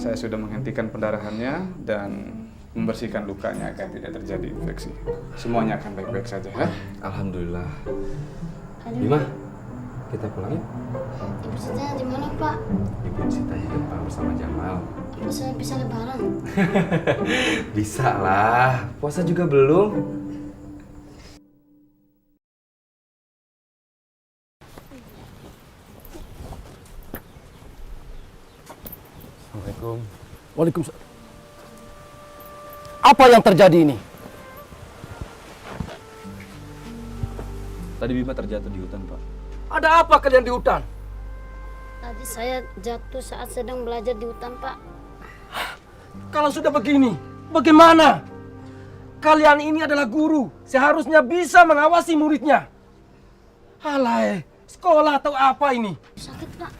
Saya sudah menghentikan pendarahannya dan membersihkan lukanya agar tidak terjadi infeksi. Semuanya akan baik-baik saja, ya? Alhamdulillah. Bima, kita pulang yuk. Ibu Sita di mana, Pak? Ibu Sita di depan bersama Jamal. Saya bisa lebaran. Bisa lah, puasa juga belum. Assalamualaikum. Waalaikumsalam. Apa yang terjadi ini? Tadi Bima terjatuh di hutan, Pak. Ada apa kalian di hutan? Tadi saya jatuh saat sedang belajar di hutan, Pak. Kalau sudah begini, bagaimana? Kalian ini adalah guru, seharusnya bisa mengawasi muridnya. Alay, sekolah atau apa ini? Sakit, Pak.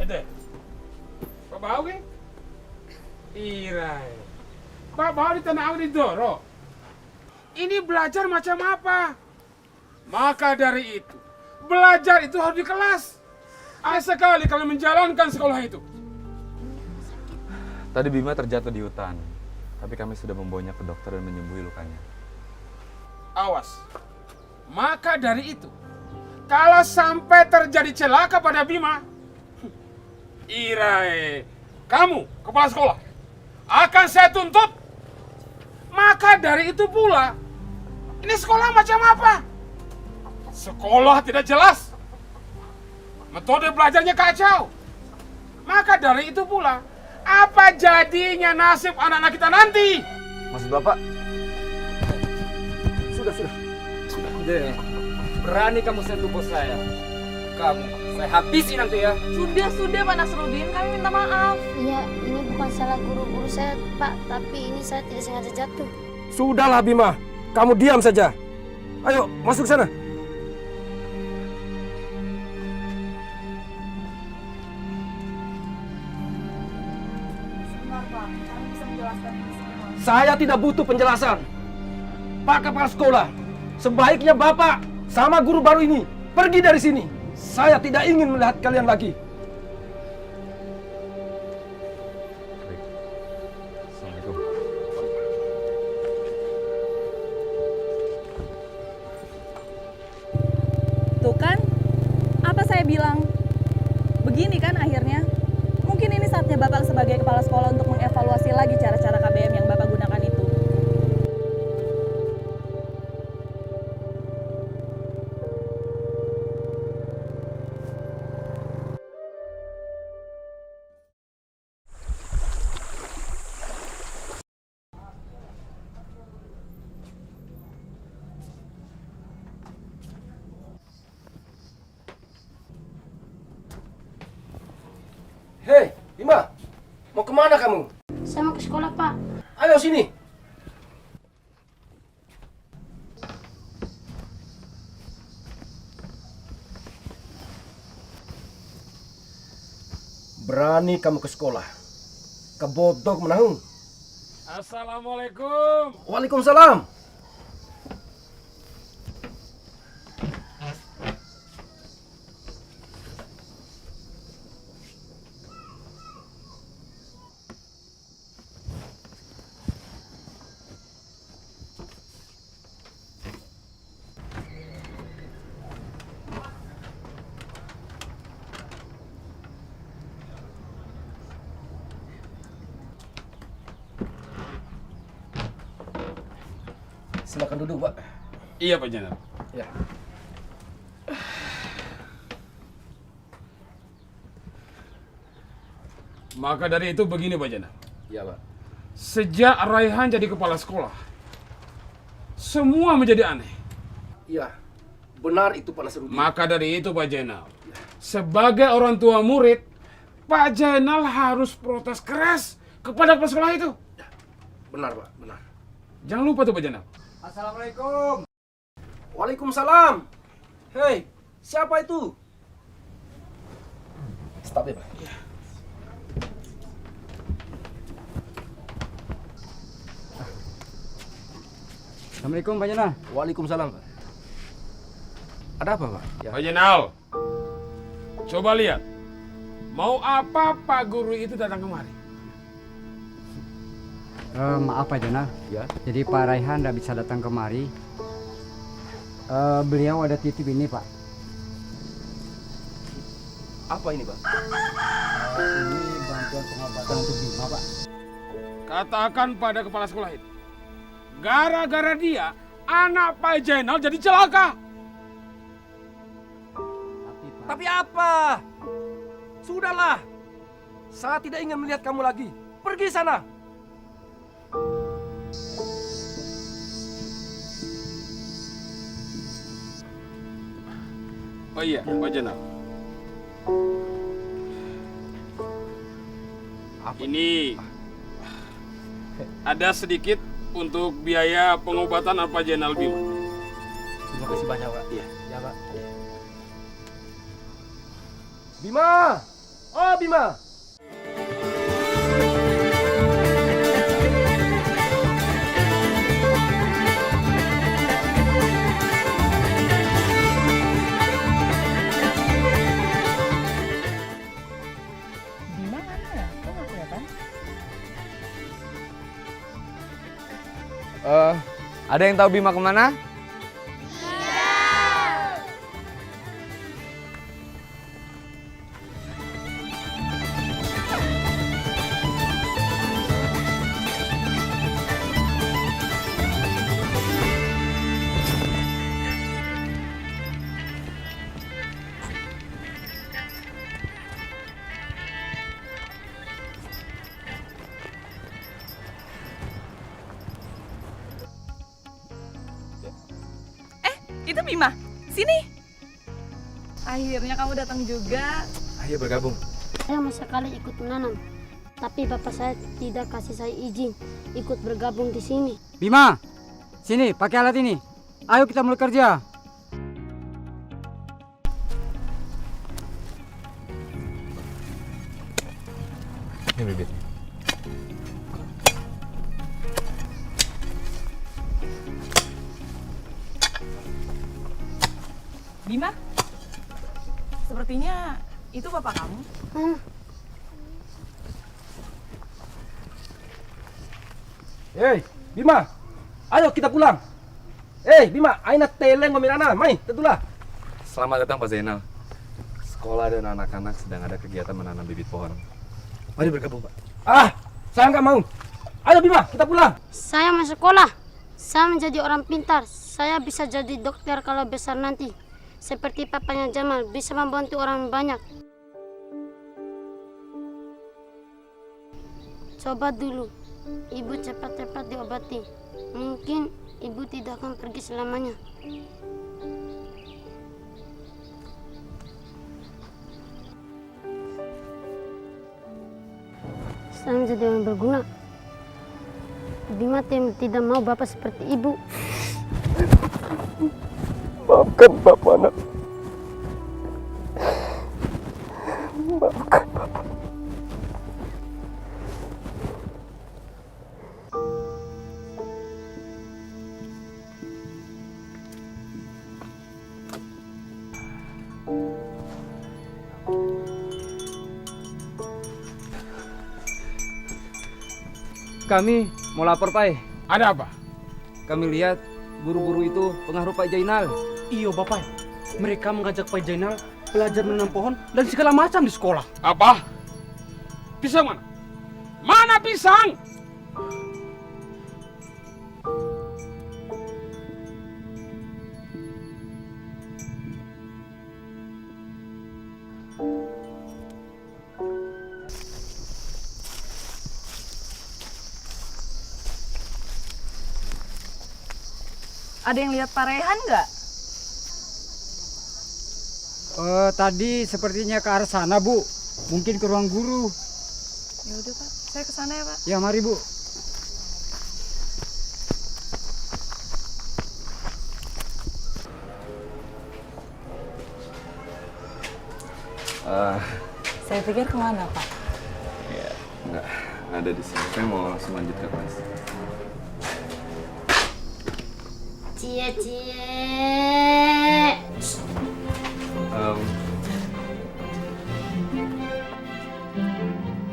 ente? Pak bau ke? Irai. Pak bau di tanah di Doro. Ini belajar macam apa? Maka dari itu, belajar itu harus di kelas. Sekali kalau menjalankan sekolah itu. Tadi Bima terjatuh di hutan, tapi kami sudah membawanya ke dokter dan menyembuhi lukanya. Awas. Maka dari itu, kalau sampai terjadi celaka pada Bima, Irai, kamu, kepala sekolah, akan saya tuntut. Maka dari itu pula, ini sekolah macam apa? Sekolah tidak jelas. Metode belajarnya kacau. Maka dari itu pula, apa jadinya nasib anak-anak kita nanti? Maksud Bapak? Sudah. Deh, berani kamu sentuh bos saya. Kamu, saya habisi nanti ya. Sudah Pak Nasruddin, kami minta maaf. Iya, ini bukan salah guru-guru saya, Pak. Tapi ini saya tidak sengaja jatuh. Sudahlah Bima, kamu diam saja. Ayo, masuk sana. Saya tidak butuh penjelasan. Pak Kepala Sekolah, sebaiknya Bapak sama guru baru ini pergi dari sini. Saya tidak ingin melihat kalian lagi. Assalamualaikum. Tuh kan, apa saya bilang? Begini kan akhirnya. Mungkin ini saatnya Bapak sebagai kepala sekolah untuk mengevaluasi lagi cara-cara KBM yang Bapak gunakan itu. Hei, Bima, mau kemana kamu? Saya mau ke sekolah, Pak. Ayo sini. Berani kamu ke sekolah. Kebodoh menahung. Assalamualaikum. Waalaikumsalam. Silakan duduk, Pak. Iya, Pak Jenderal. Ya. Maka dari itu begini, Pak Jenderal. Ya, Pak. Sejak Raihan jadi kepala sekolah, semua menjadi aneh. Iya, benar itu Pak Nasruddin. Maka dari itu, Pak Jenderal, sebagai orang tua murid, Pak Jenderal harus protes keras kepada kepala sekolah itu. Benar, Pak, benar. Jangan lupa tuh, Pak Jenderal. Assalamualaikum. Waalaikumsalam. Hei, siapa itu? Stop ya, Pak. Assalamualaikum Pak Jenal. Waalaikumsalam, Pak. Ada apa, Pak? Ya. Pak Jenderal, coba lihat. Mau apa Pak Guru itu datang kemari? Maaf Pak Jenal. Ya. Jadi Pak Raihan tidak bisa datang kemari. Beliau ada titip ini Pak. Apa ini, Pak? Ini bantuan pengobatan untuk Bima Pak. Katakan pada kepala sekolah itu, gara-gara dia, anak Pak Jenderal jadi celaka. Tapi apa? Sudahlah. Saya tidak ingin melihat kamu lagi. Pergi sana. Oh iya, Pak Jenderal. Ini ada sedikit untuk biaya pengobatan Pak Jenderal Bima. Terima kasih banyak, Pak. Iya. Ya, Pak. Bima! Oh Bima. Bima mana ya? Kok nggak kelihatan? Ada yang tahu Bima kemana? Itu Bima, sini. Akhirnya kamu datang juga. Ayo bergabung. Saya mau sekali ikut menanam, tapi bapak saya tidak kasih saya izin ikut bergabung di sini. Bima, sini pakai alat ini. Ayo kita mulai kerja. Ini bibit. Bima, sepertinya itu bapak kamu. Hei, Bima. Ayo kita pulang. Bima, aina teleng ngomirana, mai, tentulah. Selamat datang Pak Zainal. Sekolah dan anak-anak sedang ada kegiatan menanam bibit pohon. Mari bergabung Pak. Saya nggak mau. Ayo Bima, kita pulang. Saya mau sekolah. Saya menjadi orang pintar. Saya bisa jadi dokter kalau besar nanti. Seperti papanya Jamal, bisa membantu orang banyak. Coba dulu, ibu cepat-cepat diobati. Mungkin ibu tidak akan pergi selamanya. Saya menjadi orang berguna. Bima tidak mau bapak seperti ibu. Maafkan Bapak, nak. Maafkan Bapak. Kami mau lapor, Pak. Ada apa? Kami lihat guru-guru itu pengaruh Pak Jainal. Iyo Bapak, mereka mengajak Pak Jainal belajar menanam pohon dan segala macam di sekolah. Apa? Pisang mana? Mana pisang? Ada yang lihat Pak Rehan nggak? Tadi sepertinya ke arah sana, Bu. Mungkin ke ruang guru. Ya udah Pak, saya ke sana ya Pak. Ya mari, Bu. Saya pikir kemana Pak? Ya, enggak ada di sini. Saya mau langsung lanjut ke kelas. Cie.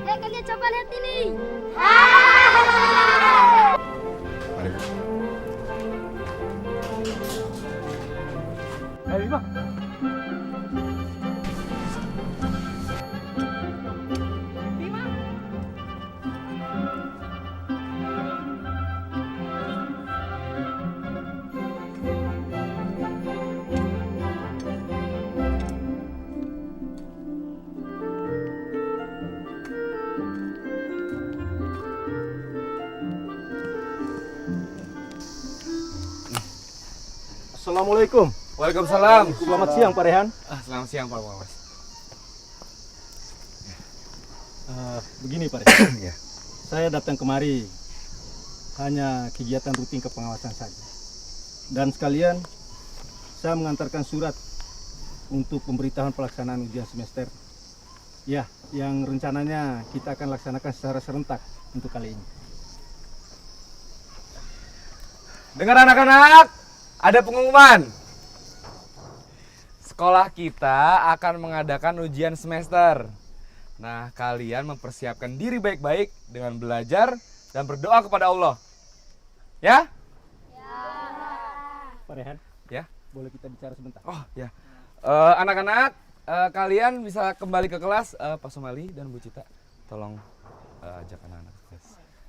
Kalian coba lihat ini. Mari. Ayo Bima. Assalamualaikum. Waalaikumsalam. Selamat siang Pak Rehan. Selamat siang Pak Wawas. Begini Pak Rehan. Ya. Saya datang kemari hanya kegiatan rutin kepengawasan saja. Dan sekalian saya mengantarkan surat untuk pemberitahuan pelaksanaan ujian semester Ya, yang rencananya kita akan laksanakan secara serentak untuk kali ini. Dengar anak-anak, ada pengumuman. Sekolah kita akan mengadakan ujian semester. Nah, kalian mempersiapkan diri baik-baik dengan belajar dan berdoa kepada Allah. Ya? Pak Rehan, Ya? boleh kita bicara sebentar? Oh, ya. Anak-anak, kalian bisa kembali ke kelas. Pak Somali dan Bu Cita, tolong ajak anak-anak ke kelas.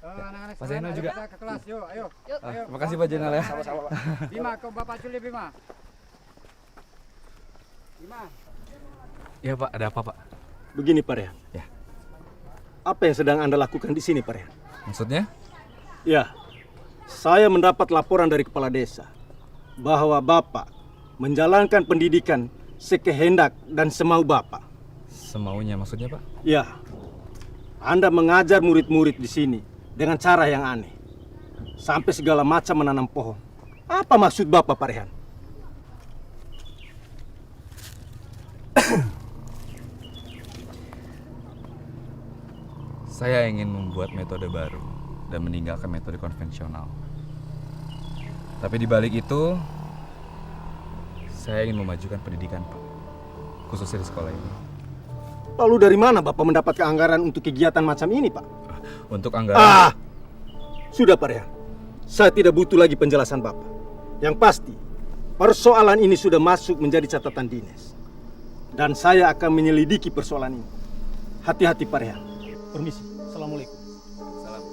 Anak-anak Pak Zainal juga. Kita ke kelas, yuk, ayo. Ayo. Terima kasih Pak Zainal ya. Sama-sama, Pak. Bima, ke Bapak Juli, Bima. Bima. Iya Pak, ada apa Pak? Begini Pak Rehan. Ya. Apa yang sedang Anda lakukan di sini Pak Rehan? Maksudnya? Ya, saya mendapat laporan dari kepala desa bahwa Bapak menjalankan pendidikan sekehendak dan semau Bapak. Semaunya maksudnya Pak? Ya, Anda mengajar murid-murid di sini dengan cara yang aneh. Sampai segala macam menanam pohon. Apa maksud Bapak Pak Rehan? Saya ingin membuat metode baru dan meninggalkan metode konvensional. Tapi di balik itu, saya ingin memajukan pendidikan, Pak. Khususnya di sekolah ini. Lalu dari mana Bapak mendapatkan anggaran untuk kegiatan macam ini, Pak? Untuk anggaran... Sudah, Pak Rehan. Saya tidak butuh lagi penjelasan Bapak. Yang pasti, persoalan ini sudah masuk menjadi catatan dinas. Dan saya akan menyelidiki persoalan ini. Hati-hati, Pak Rehan. Permisi. Assalamualaikum. Salam.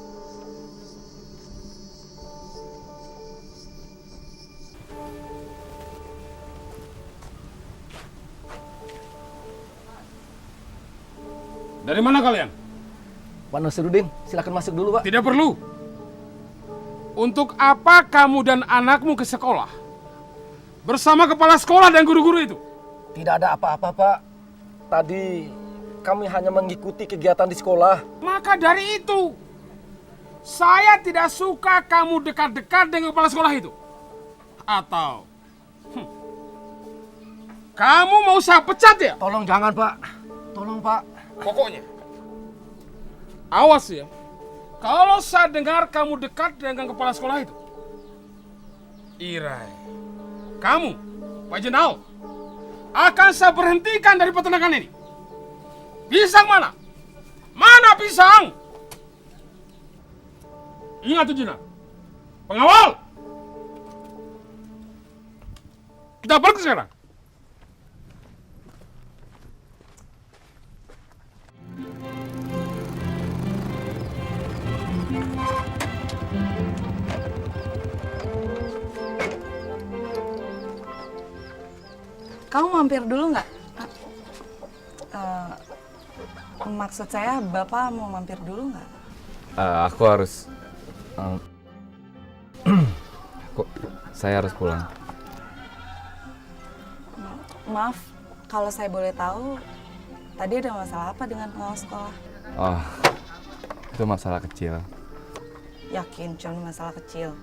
Dari mana kalian? Pak Nasruddin, silakan masuk dulu, Pak. Tidak perlu. Untuk apa kamu dan anakmu ke sekolah? Bersama kepala sekolah dan guru-guru itu? Tidak ada apa-apa, Pak. Tadi kami hanya mengikuti kegiatan di sekolah. Maka dari itu, saya tidak suka kamu dekat-dekat dengan kepala sekolah itu. Atau, kamu mau saya pecat ya? Tolong jangan, Pak. Tolong, Pak. Pokoknya, awas ya. Kalau saya dengar kamu dekat dengan kepala sekolah itu, Irai, kamu, Pak Jenal, akan saya berhentikan dari peternakan ini. Pisang mana? Mana pisang? Ingat tuh Jenal, pengawal. Kita pergi sekarang. Kamu mampir dulu nggak? Maksud saya, Bapak mau mampir dulu nggak? Aku harus... saya harus pulang. Maaf, kalau saya boleh tahu, tadi ada masalah apa dengan pengawas sekolah? Oh, itu masalah kecil. Yakin cuma masalah kecil?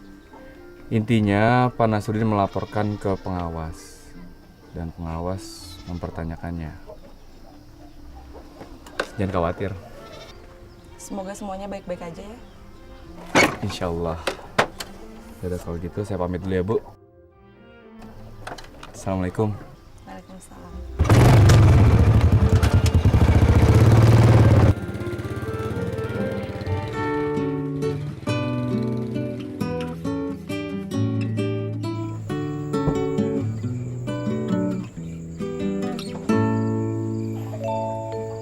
Intinya, Pak Nasruddin melaporkan ke pengawas. Dan pengawas mempertanyakannya. Jangan khawatir. Semoga semuanya baik-baik aja ya. Insya Allah. Yaudah kalau gitu saya pamit dulu ya Bu. Assalamualaikum. Waalaikumsalam.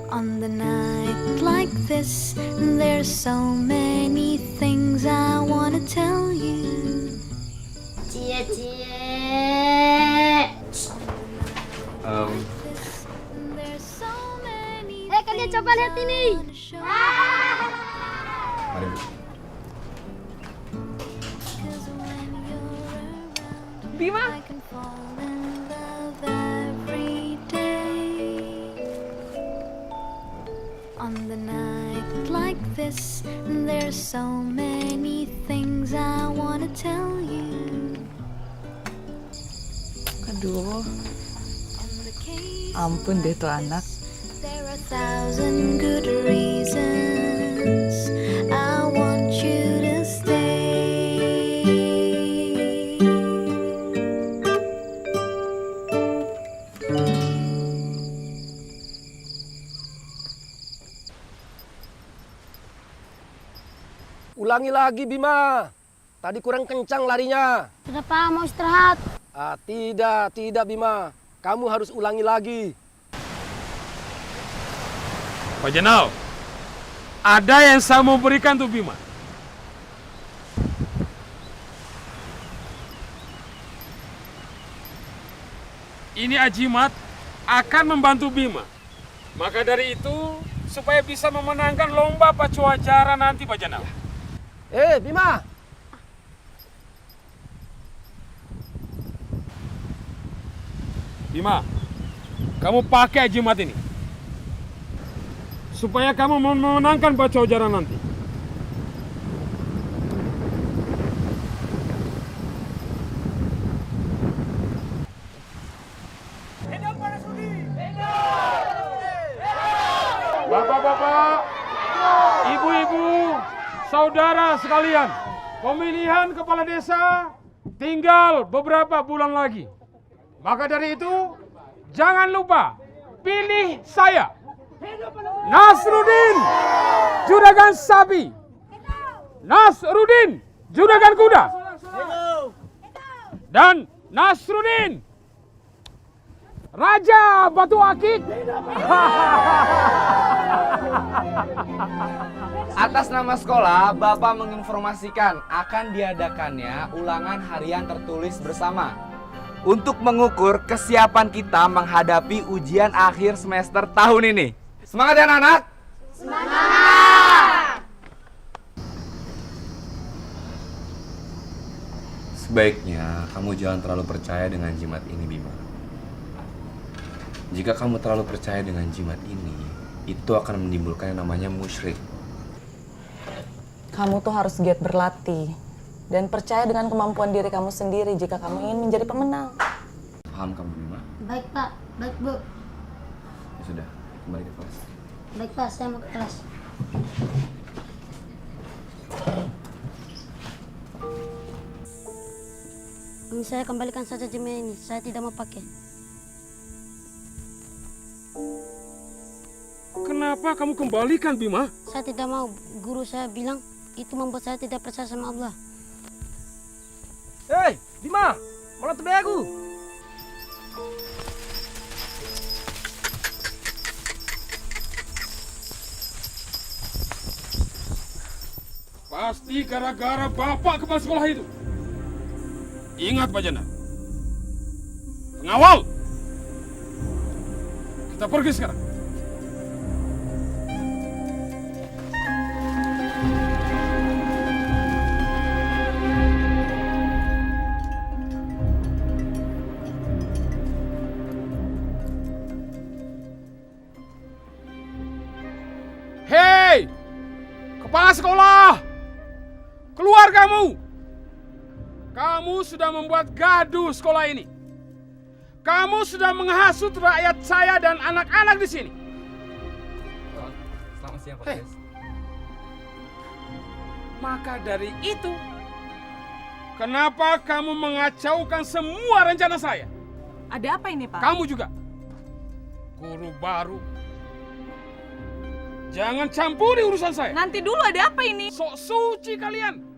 On the night like this, there's so many things I wanna tell you. Cie, cie. Kalian coba lihat ini. Mari Bu. Bima. On the night like this, there's so many things I wanna tell you. Aduh, ampun deh tuh anak. 1,000 good reasons I want you to stay. Ulangi lagi Bima. Tadi kurang kencang larinya. Sudah Pak, mau istirahat. Tidak Bima. Kamu harus ulangi lagi. Pak Jenal, ada yang saya mau berikan tuh Bima. Ini ajimat akan membantu Bima. Maka dari itu, supaya bisa memenangkan lomba pacuacara nanti Pak Jenal. Bima. Bima, kamu pakai ajimat ini supaya kamu memenangkan pacuacara nanti. Bapak-bapak, ibu-ibu, saudara sekalian, pemilihan kepala desa tinggal beberapa bulan lagi. Maka dari itu, jangan lupa pilih saya, Nasruddin, Juragan Sapi, Nasruddin, Juragan Kuda, dan Nasruddin, Raja Batu Akik. Atas nama sekolah, Bapak menginformasikan akan diadakannya ulangan harian tertulis bersama untuk mengukur kesiapan kita menghadapi ujian akhir semester tahun ini. Semangat ya anak-anak! Semangat! Sebaiknya kamu jangan terlalu percaya dengan jimat ini, Bima. Jika kamu terlalu percaya dengan jimat ini, itu akan menimbulkan yang namanya musyrik. Kamu tuh harus giat berlatih dan percaya dengan kemampuan diri kamu sendiri jika kamu ingin menjadi pemenang. Paham kamu, Bima? Baik Pak, baik Bu. Ya sudah, kembali ke kelas. Baik Pak, saya mau ke kelas. Ini saya kembalikan saja jemnya ini, saya tidak mau pakai. Kenapa kamu kembalikan, Bima? Saya tidak mau, guru saya bilang itu membuat saya tidak percaya sama Allah. Bima, malah tebe aku. Pasti gara-gara bapak kepala sekolah itu. Ingat Pak Jana. Pengawal. Kita pergi sekarang. Hei! Kepala sekolah! Keluar kamu! Kamu sudah membuat gaduh sekolah ini. Kamu sudah menghasut rakyat saya dan anak-anak di sini. Selamat siang, Pak Des. Maka dari itu, kenapa kamu mengacaukan semua rencana saya? Ada apa ini, Pak? Kamu juga. Guru baru. Jangan campuri urusan saya. Nanti dulu, ada apa ini? Sok suci kalian.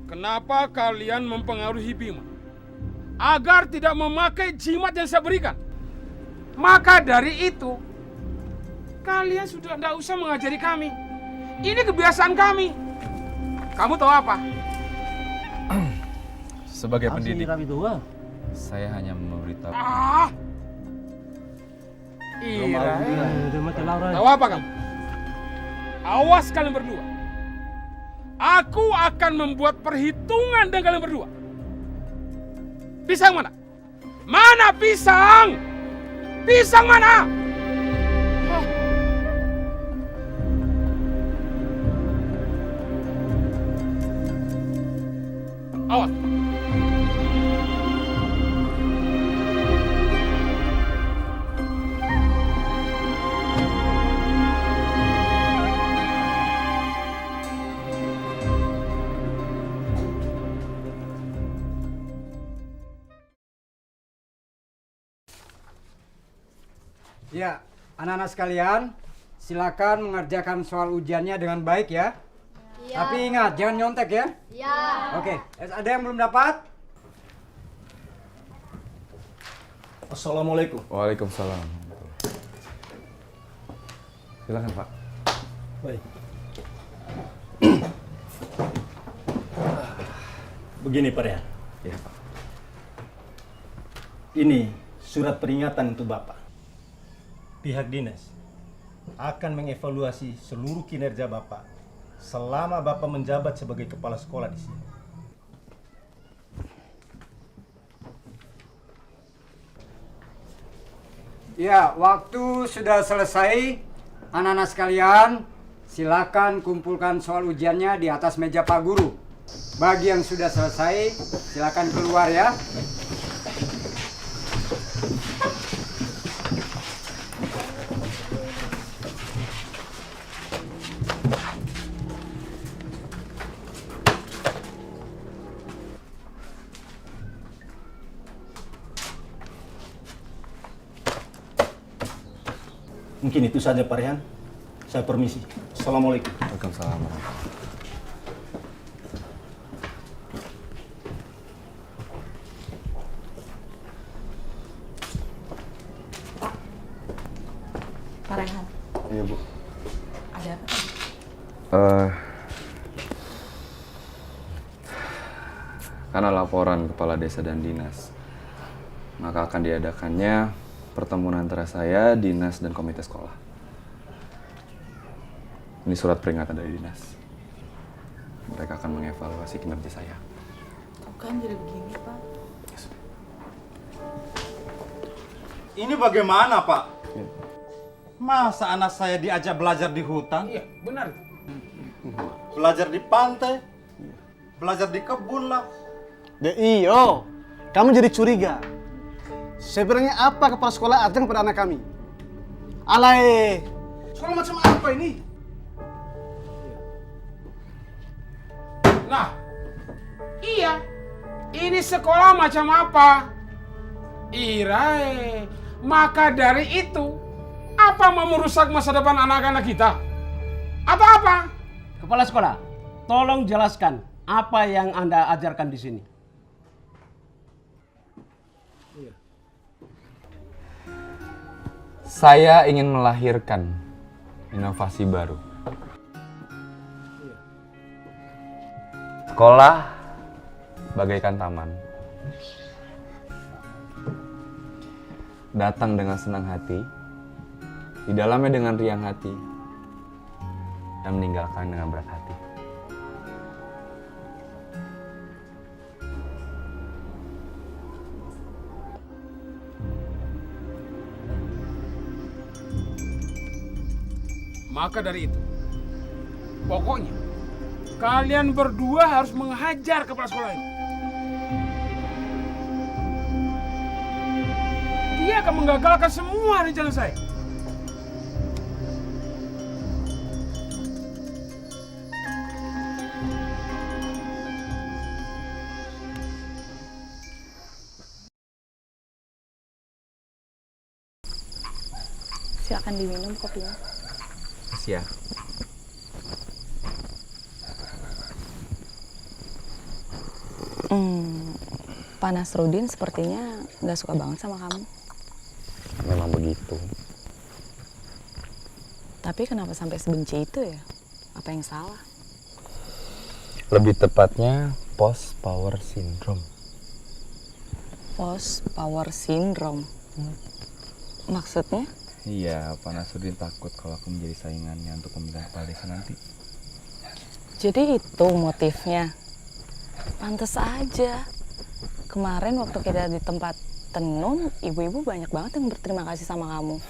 Kenapa kalian mempengaruhi Bima agar tidak memakai jimat yang saya berikan? Maka dari itu, kalian sudah tidak usah mengajari kami. Ini kebiasaan kami. Kamu tahu apa? Sebagai pendidik, saya hanya memberitahu. Ira. Tahu apa kamu? Awas kalian berdua. Aku akan membuat perhitungan dengan kalian berdua. Pisang mana? Mana pisang? Pisang mana? Awas. Ya, anak-anak sekalian, silakan mengerjakan soal ujiannya dengan baik ya. Iya. Tapi ingat, jangan nyontek ya. Iya. Oke, ada yang belum dapat? Assalamualaikum. Waalaikumsalam. Silakan Pak. Baik. Begini Pak Rehan. Iya Pak. Ini surat peringatan untuk Bapak. Pihak dinas akan mengevaluasi seluruh kinerja Bapak selama Bapak menjabat sebagai kepala sekolah di sini. Ya, waktu sudah selesai. Anak-anak sekalian, silakan kumpulkan soal ujiannya di atas meja Pak Guru. Bagi yang sudah selesai, silakan keluar ya. Mungkin itu saja Pak Rehan. Saya permisi. Assalamualaikum. Waalaikumsalam. Pak Rehan, Iya Bu. ada apa? Karena laporan kepala desa dan dinas, maka akan diadakannya pertemuan antara saya, dinas, dan komite sekolah. Ini surat peringatan dari dinas. Mereka akan mengevaluasi kinerja saya. Bukan jadi begini, Pak. Ini bagaimana, Pak? Masa anak saya diajak belajar di hutan? Iya, benar. Belajar di pantai? Belajar di kebun lah. Iyo, kamu jadi curiga. Sebenarnya apa kepala sekolah ajang pada anak kami? Alay, sekolah macam apa ini? Nah, iya. Ini sekolah macam apa? Irai. Maka dari itu, apa mau merusak masa depan anak-anak kita? Atau apa? Kepala sekolah, tolong jelaskan apa yang Anda ajarkan di sini. Saya ingin melahirkan inovasi baru. Sekolah bagaikan taman. Datang dengan senang hati, di dalamnya dengan riang hati, dan meninggalkan dengan berat hati. Maka dari itu, pokoknya kalian berdua harus menghajar kepala sekolah ini. Dia akan menggagalkan semua rencana saya. Silakan diminum kopinya. Ya. Pak Nasruddin sepertinya nggak suka banget sama kamu. Memang begitu. Tapi kenapa sampai sebenci itu ya? Apa yang salah? Lebih tepatnya post power syndrome. Post power syndrome. Maksudnya? Iya, Pak Nasruddin takut kalau aku menjadi saingannya untuk pemilihan kepala desa nanti. Jadi itu motifnya. Pantes aja. Kemarin waktu kita di tempat tenun, ibu-ibu banyak banget yang berterima kasih sama kamu.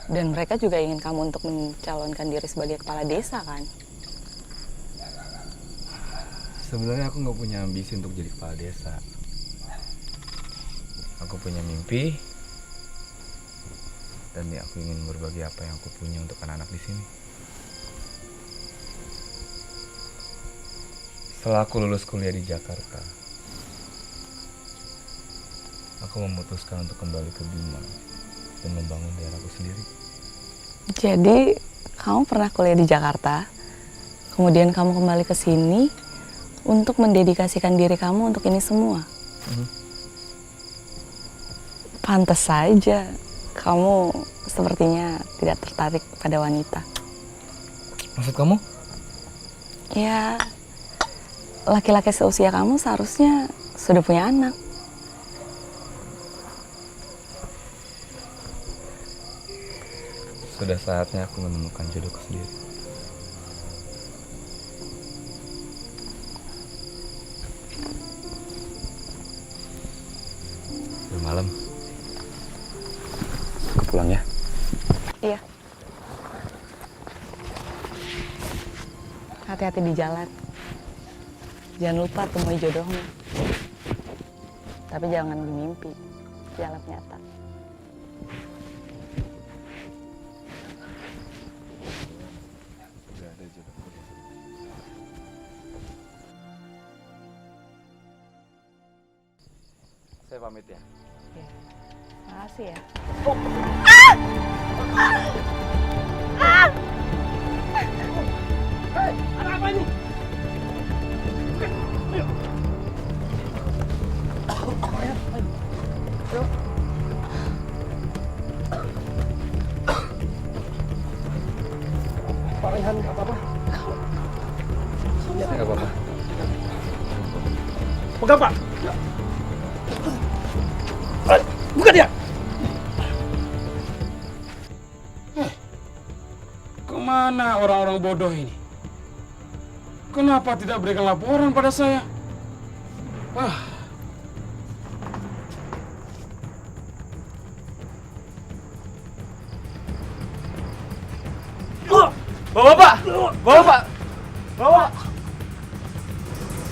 Dan mereka juga ingin kamu untuk mencalonkan diri sebagai kepala desa kan? Sebenarnya aku nggak punya ambisi untuk jadi kepala desa. Aku punya mimpi. Dan aku ingin berbagi apa yang aku punya untuk anak-anak di sini. Setelah aku lulus kuliah di Jakarta, aku memutuskan untuk kembali ke Bima dan membangun daerahku sendiri. Jadi, kamu pernah kuliah di Jakarta, kemudian kamu kembali ke sini untuk mendedikasikan diri kamu untuk ini semua. Pantes saja, kamu sepertinya tidak tertarik pada wanita. Maksud kamu? Ya, laki-laki seusia kamu seharusnya sudah punya anak. Sudah saatnya aku menemukan jodohku sendiri. Udah malam. Aku pulang ya. Iya. Hati-hati di jalan. Jangan lupa temui jodohmu. Tapi jangan bermimpi, jalan nyata. Saya pamit ya. Makasih ya. Ada apa ini? Pak Rehan, nggak apa-apa? Nggak apa-apa. Pegang, Pak. Buka dia. Kemana orang-orang bodoh ini? Kenapa tidak berikan laporan pada saya? Bawa Pak! Bawa Pak! Bawa!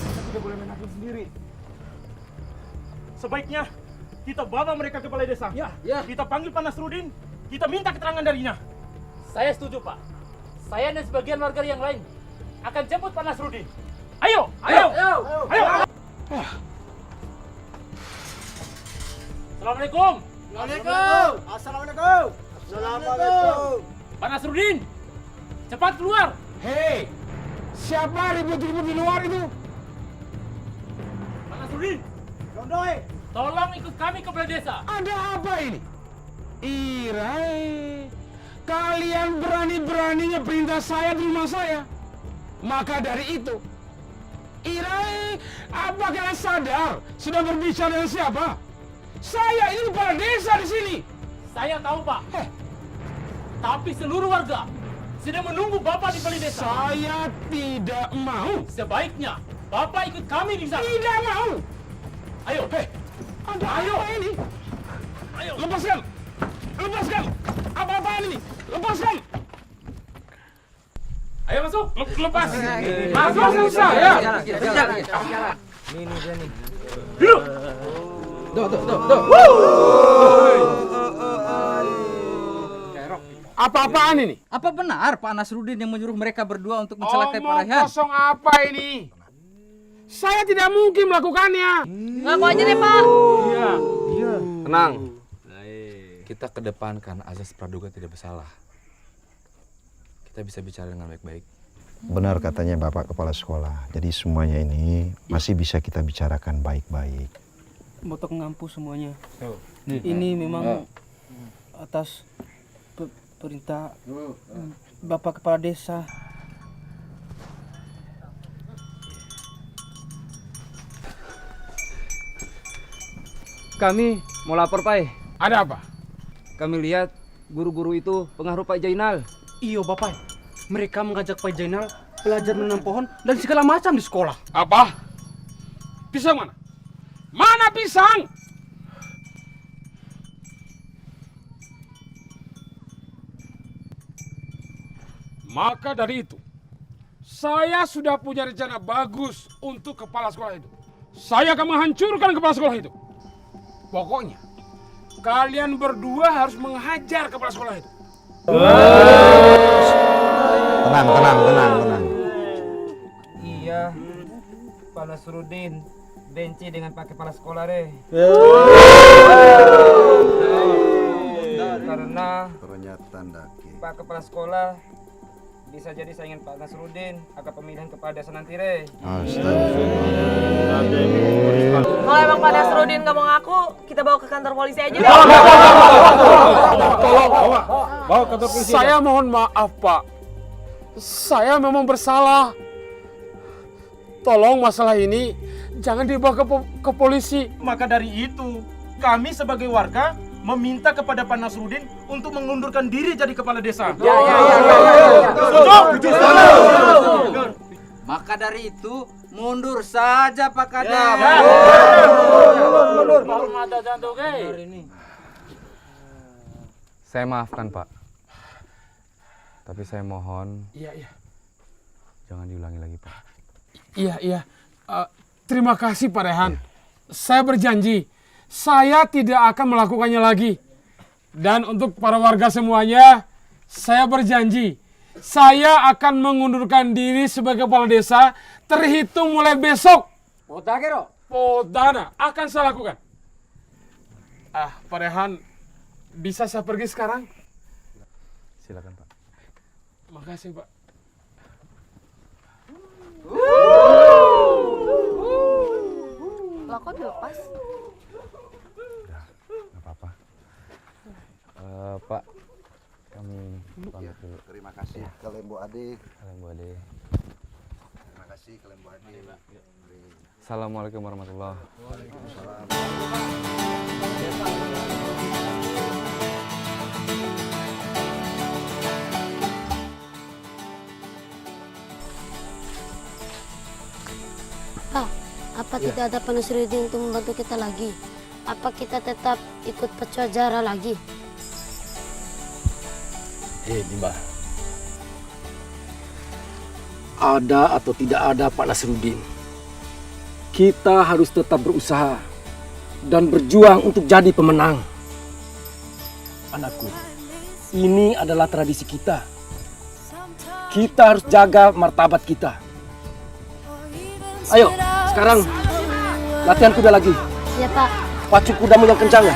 Kita tidak boleh main hakim sendiri. Sebaiknya kita bawa mereka ke balai desa. Ya. Kita panggil Pak Nasruddin. Kita minta keterangan darinya. Saya setuju, Pak. Saya dan sebagian warga yang lain akan jemput Pak Nasruddin. Ayo! Assalamualaikum. Assalamualaikum. Pak Nasruddin, cepat keluar. Hei, siapa ribut-ribut di luar itu? Pak Nasruddin, Dondoy, tolong ikut kami ke balai desa. Ada apa ini? Irai, kalian berani-beraninya perintah saya di rumah saya. Maka dari itu, Irai, apa kalian sadar sudah berbicara dengan siapa? Saya ini kepala desa di sini. Saya tahu, Pak. Tapi seluruh warga sedang menunggu Bapak di balai desa. Saya tidak mau. Sebaiknya Bapak ikut kami di sana. Tidak mau. Ayo. Ada apa ini? Ayo. Lepaskan. Lepaskan. Apa-apaan ini? Lepaskan. Ayo masuk. Lepas. Masuk sama saya. Ini dia nih. Duduk. Tuh. Apa-apaan ini? Apa benar Pak Nasruddin yang menyuruh mereka berdua untuk mencelakai Pak Rehan? Kosong apa ini? Saya tidak mungkin melakukannya. Ngaku aja deh, Pak. Iya. Tenang. Kita kedepankan azas praduga tidak bersalah. Kita bisa bicara dengan baik-baik. Benar katanya Bapak Kepala Sekolah. Jadi semuanya ini masih bisa kita bicarakan baik-baik. Botok ngampu semuanya. Ini memang atas perintah Bapak Kepala Desa. Kami mau lapor, Pak. Ada apa? Kami lihat guru-guru itu pengaruh Pak Jainal. Iyo, Bapak. Mereka mengajak Pak Jainal belajar menanam pohon dan segala macam di sekolah. Apa? Pisang mana? Mana pisang? Maka dari itu, saya sudah punya rencana bagus untuk kepala sekolah itu. Saya akan menghancurkan kepala sekolah itu. Pokoknya, kalian berdua harus menghajar kepala sekolah itu. Tenang. Iya, Pak Nasruddin benci dengan Pak Kepala Sekolah deh. Karena Pernyataan Daki. Pak Kepala Sekolah bisa jadi saingan Pak Nasruddin agar pemilihan kepala desa nanti, Re. Kalau emang Pak Nasruddin nggak mau ngaku, kita bawa ke kantor polisi aja deh. Bawa kantor polisi. Saya mohon maaf, Pak. Saya memang bersalah. Tolong masalah ini jangan dibawa ke polisi. Maka dari itu, kami sebagai warga meminta kepada Pak Nasruddin untuk mengundurkan diri jadi kepala desa. Maka dari itu mundur saja Pak Kades. Saya maafkan Pak. Tapi saya mohon Iya. jangan diulangi lagi Pak. Iya. Terima kasih Pak Rehan. Saya berjanji, saya tidak akan melakukannya lagi. Dan untuk para warga semuanya, saya berjanji, saya akan mengundurkan diri sebagai kepala desa terhitung mulai besok. Podana akan saya lakukan. Pak Rehan, bisa saya pergi sekarang? Silakan Pak. Makasih Pak. Lah kok dilepas? Nggak apa-apa. Pak, kami pamit dulu. Terima kasih ke Lembo Ade. Terima kasih ke Lembo Ade. Assalamualaikum warahmatullahi wabarakatuh. Pak, apa tidak ada Pak Nasruddin untuk membantu kita lagi? Apa kita tetap ikut pecuah jara lagi? Bima. Ada atau tidak ada Pak Nasruddin, kita harus tetap berusaha dan berjuang untuk jadi pemenang. Anakku, ini adalah tradisi kita. Kita harus jaga martabat kita. Ayo, sekarang latihan kuda lagi. Ya Pak. Pacu kudamu yang kencang ya.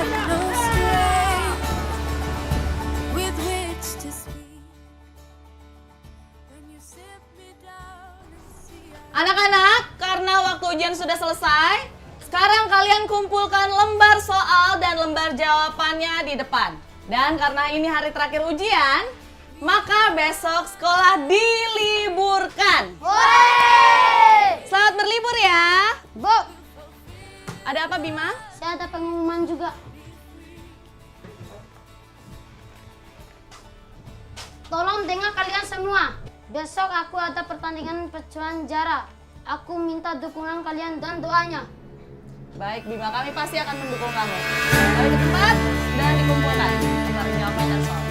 Anak-anak, karena waktu ujian sudah selesai, sekarang kalian kumpulkan lembar soal dan lembar jawabannya di depan. Dan karena ini hari terakhir ujian, maka besok sekolah diliburkan. Selamat berlibur ya. Bu. Ada apa Bima? Saya ada pengumuman juga. Tolong dengar kalian semua. Besok aku ada pertandingan pecuan jarak. Aku minta dukungan kalian dan doanya. Baik Bima, kami pasti akan mendukung kamu. Balik ke tempat dan dikumpulkan lembar jawaban dan soal.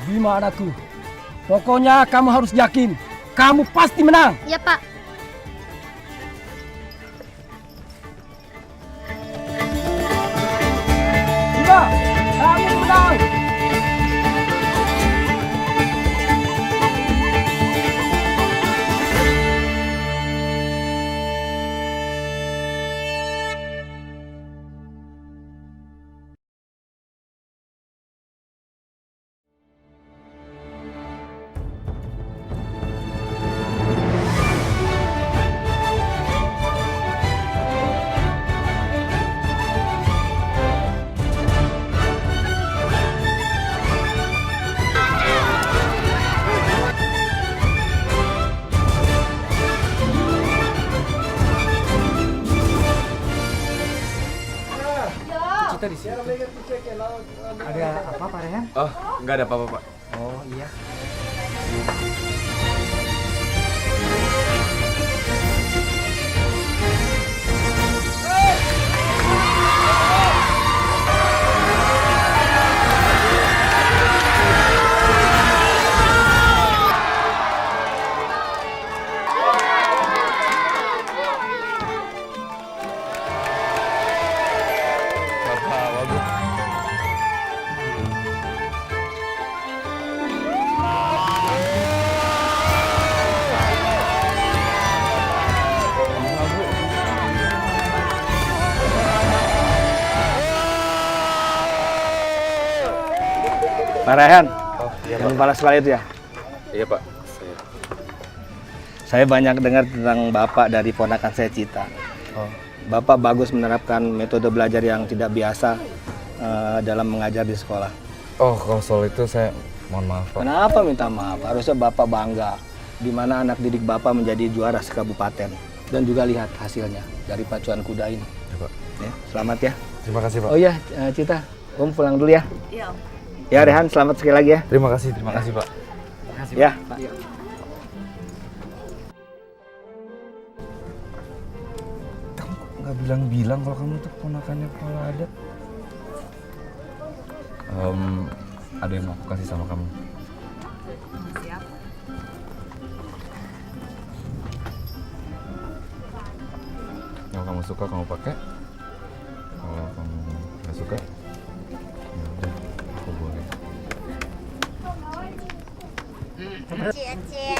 Bima anakku, pokoknya kamu harus yakin, kamu pasti menang. Ya Pak. Bima, kamu menang. Kita di sini. Ada apa Pak Rehan? Oh, nggak ada apa-apa Pak. Oh iya. Bagus. Pak Rayhan, iya, yang Pak. kepala sekolah itu ya? Iya Pak. Saya banyak dengar tentang Bapak dari ponakan saya Cita. Bapak bagus menerapkan metode belajar yang tidak biasa dalam mengajar di sekolah. Oh, kalau soal itu saya mohon maaf Pak. Kenapa minta maaf? Harusnya Bapak bangga di mana anak didik Bapak menjadi juara sekabupaten. Dan juga lihat hasilnya dari pacuan kuda ini. Ya, Pak. Ya, selamat ya. Terima kasih Pak. Oh iya, Cita, Om pulang dulu ya. Iya, Om. Ya Rehan, selamat sekali lagi ya. Terima kasih Pak. Makasih, ya, Pak. Kamu kok nggak bilang-bilang kalau kamu tuh ponakannya kepala adat? Ada yang mau aku kasih sama kamu. Siapa? Kalau kamu suka kamu pakai. Kalau kamu nggak suka, ya udah, aku boleh. Cie, cie.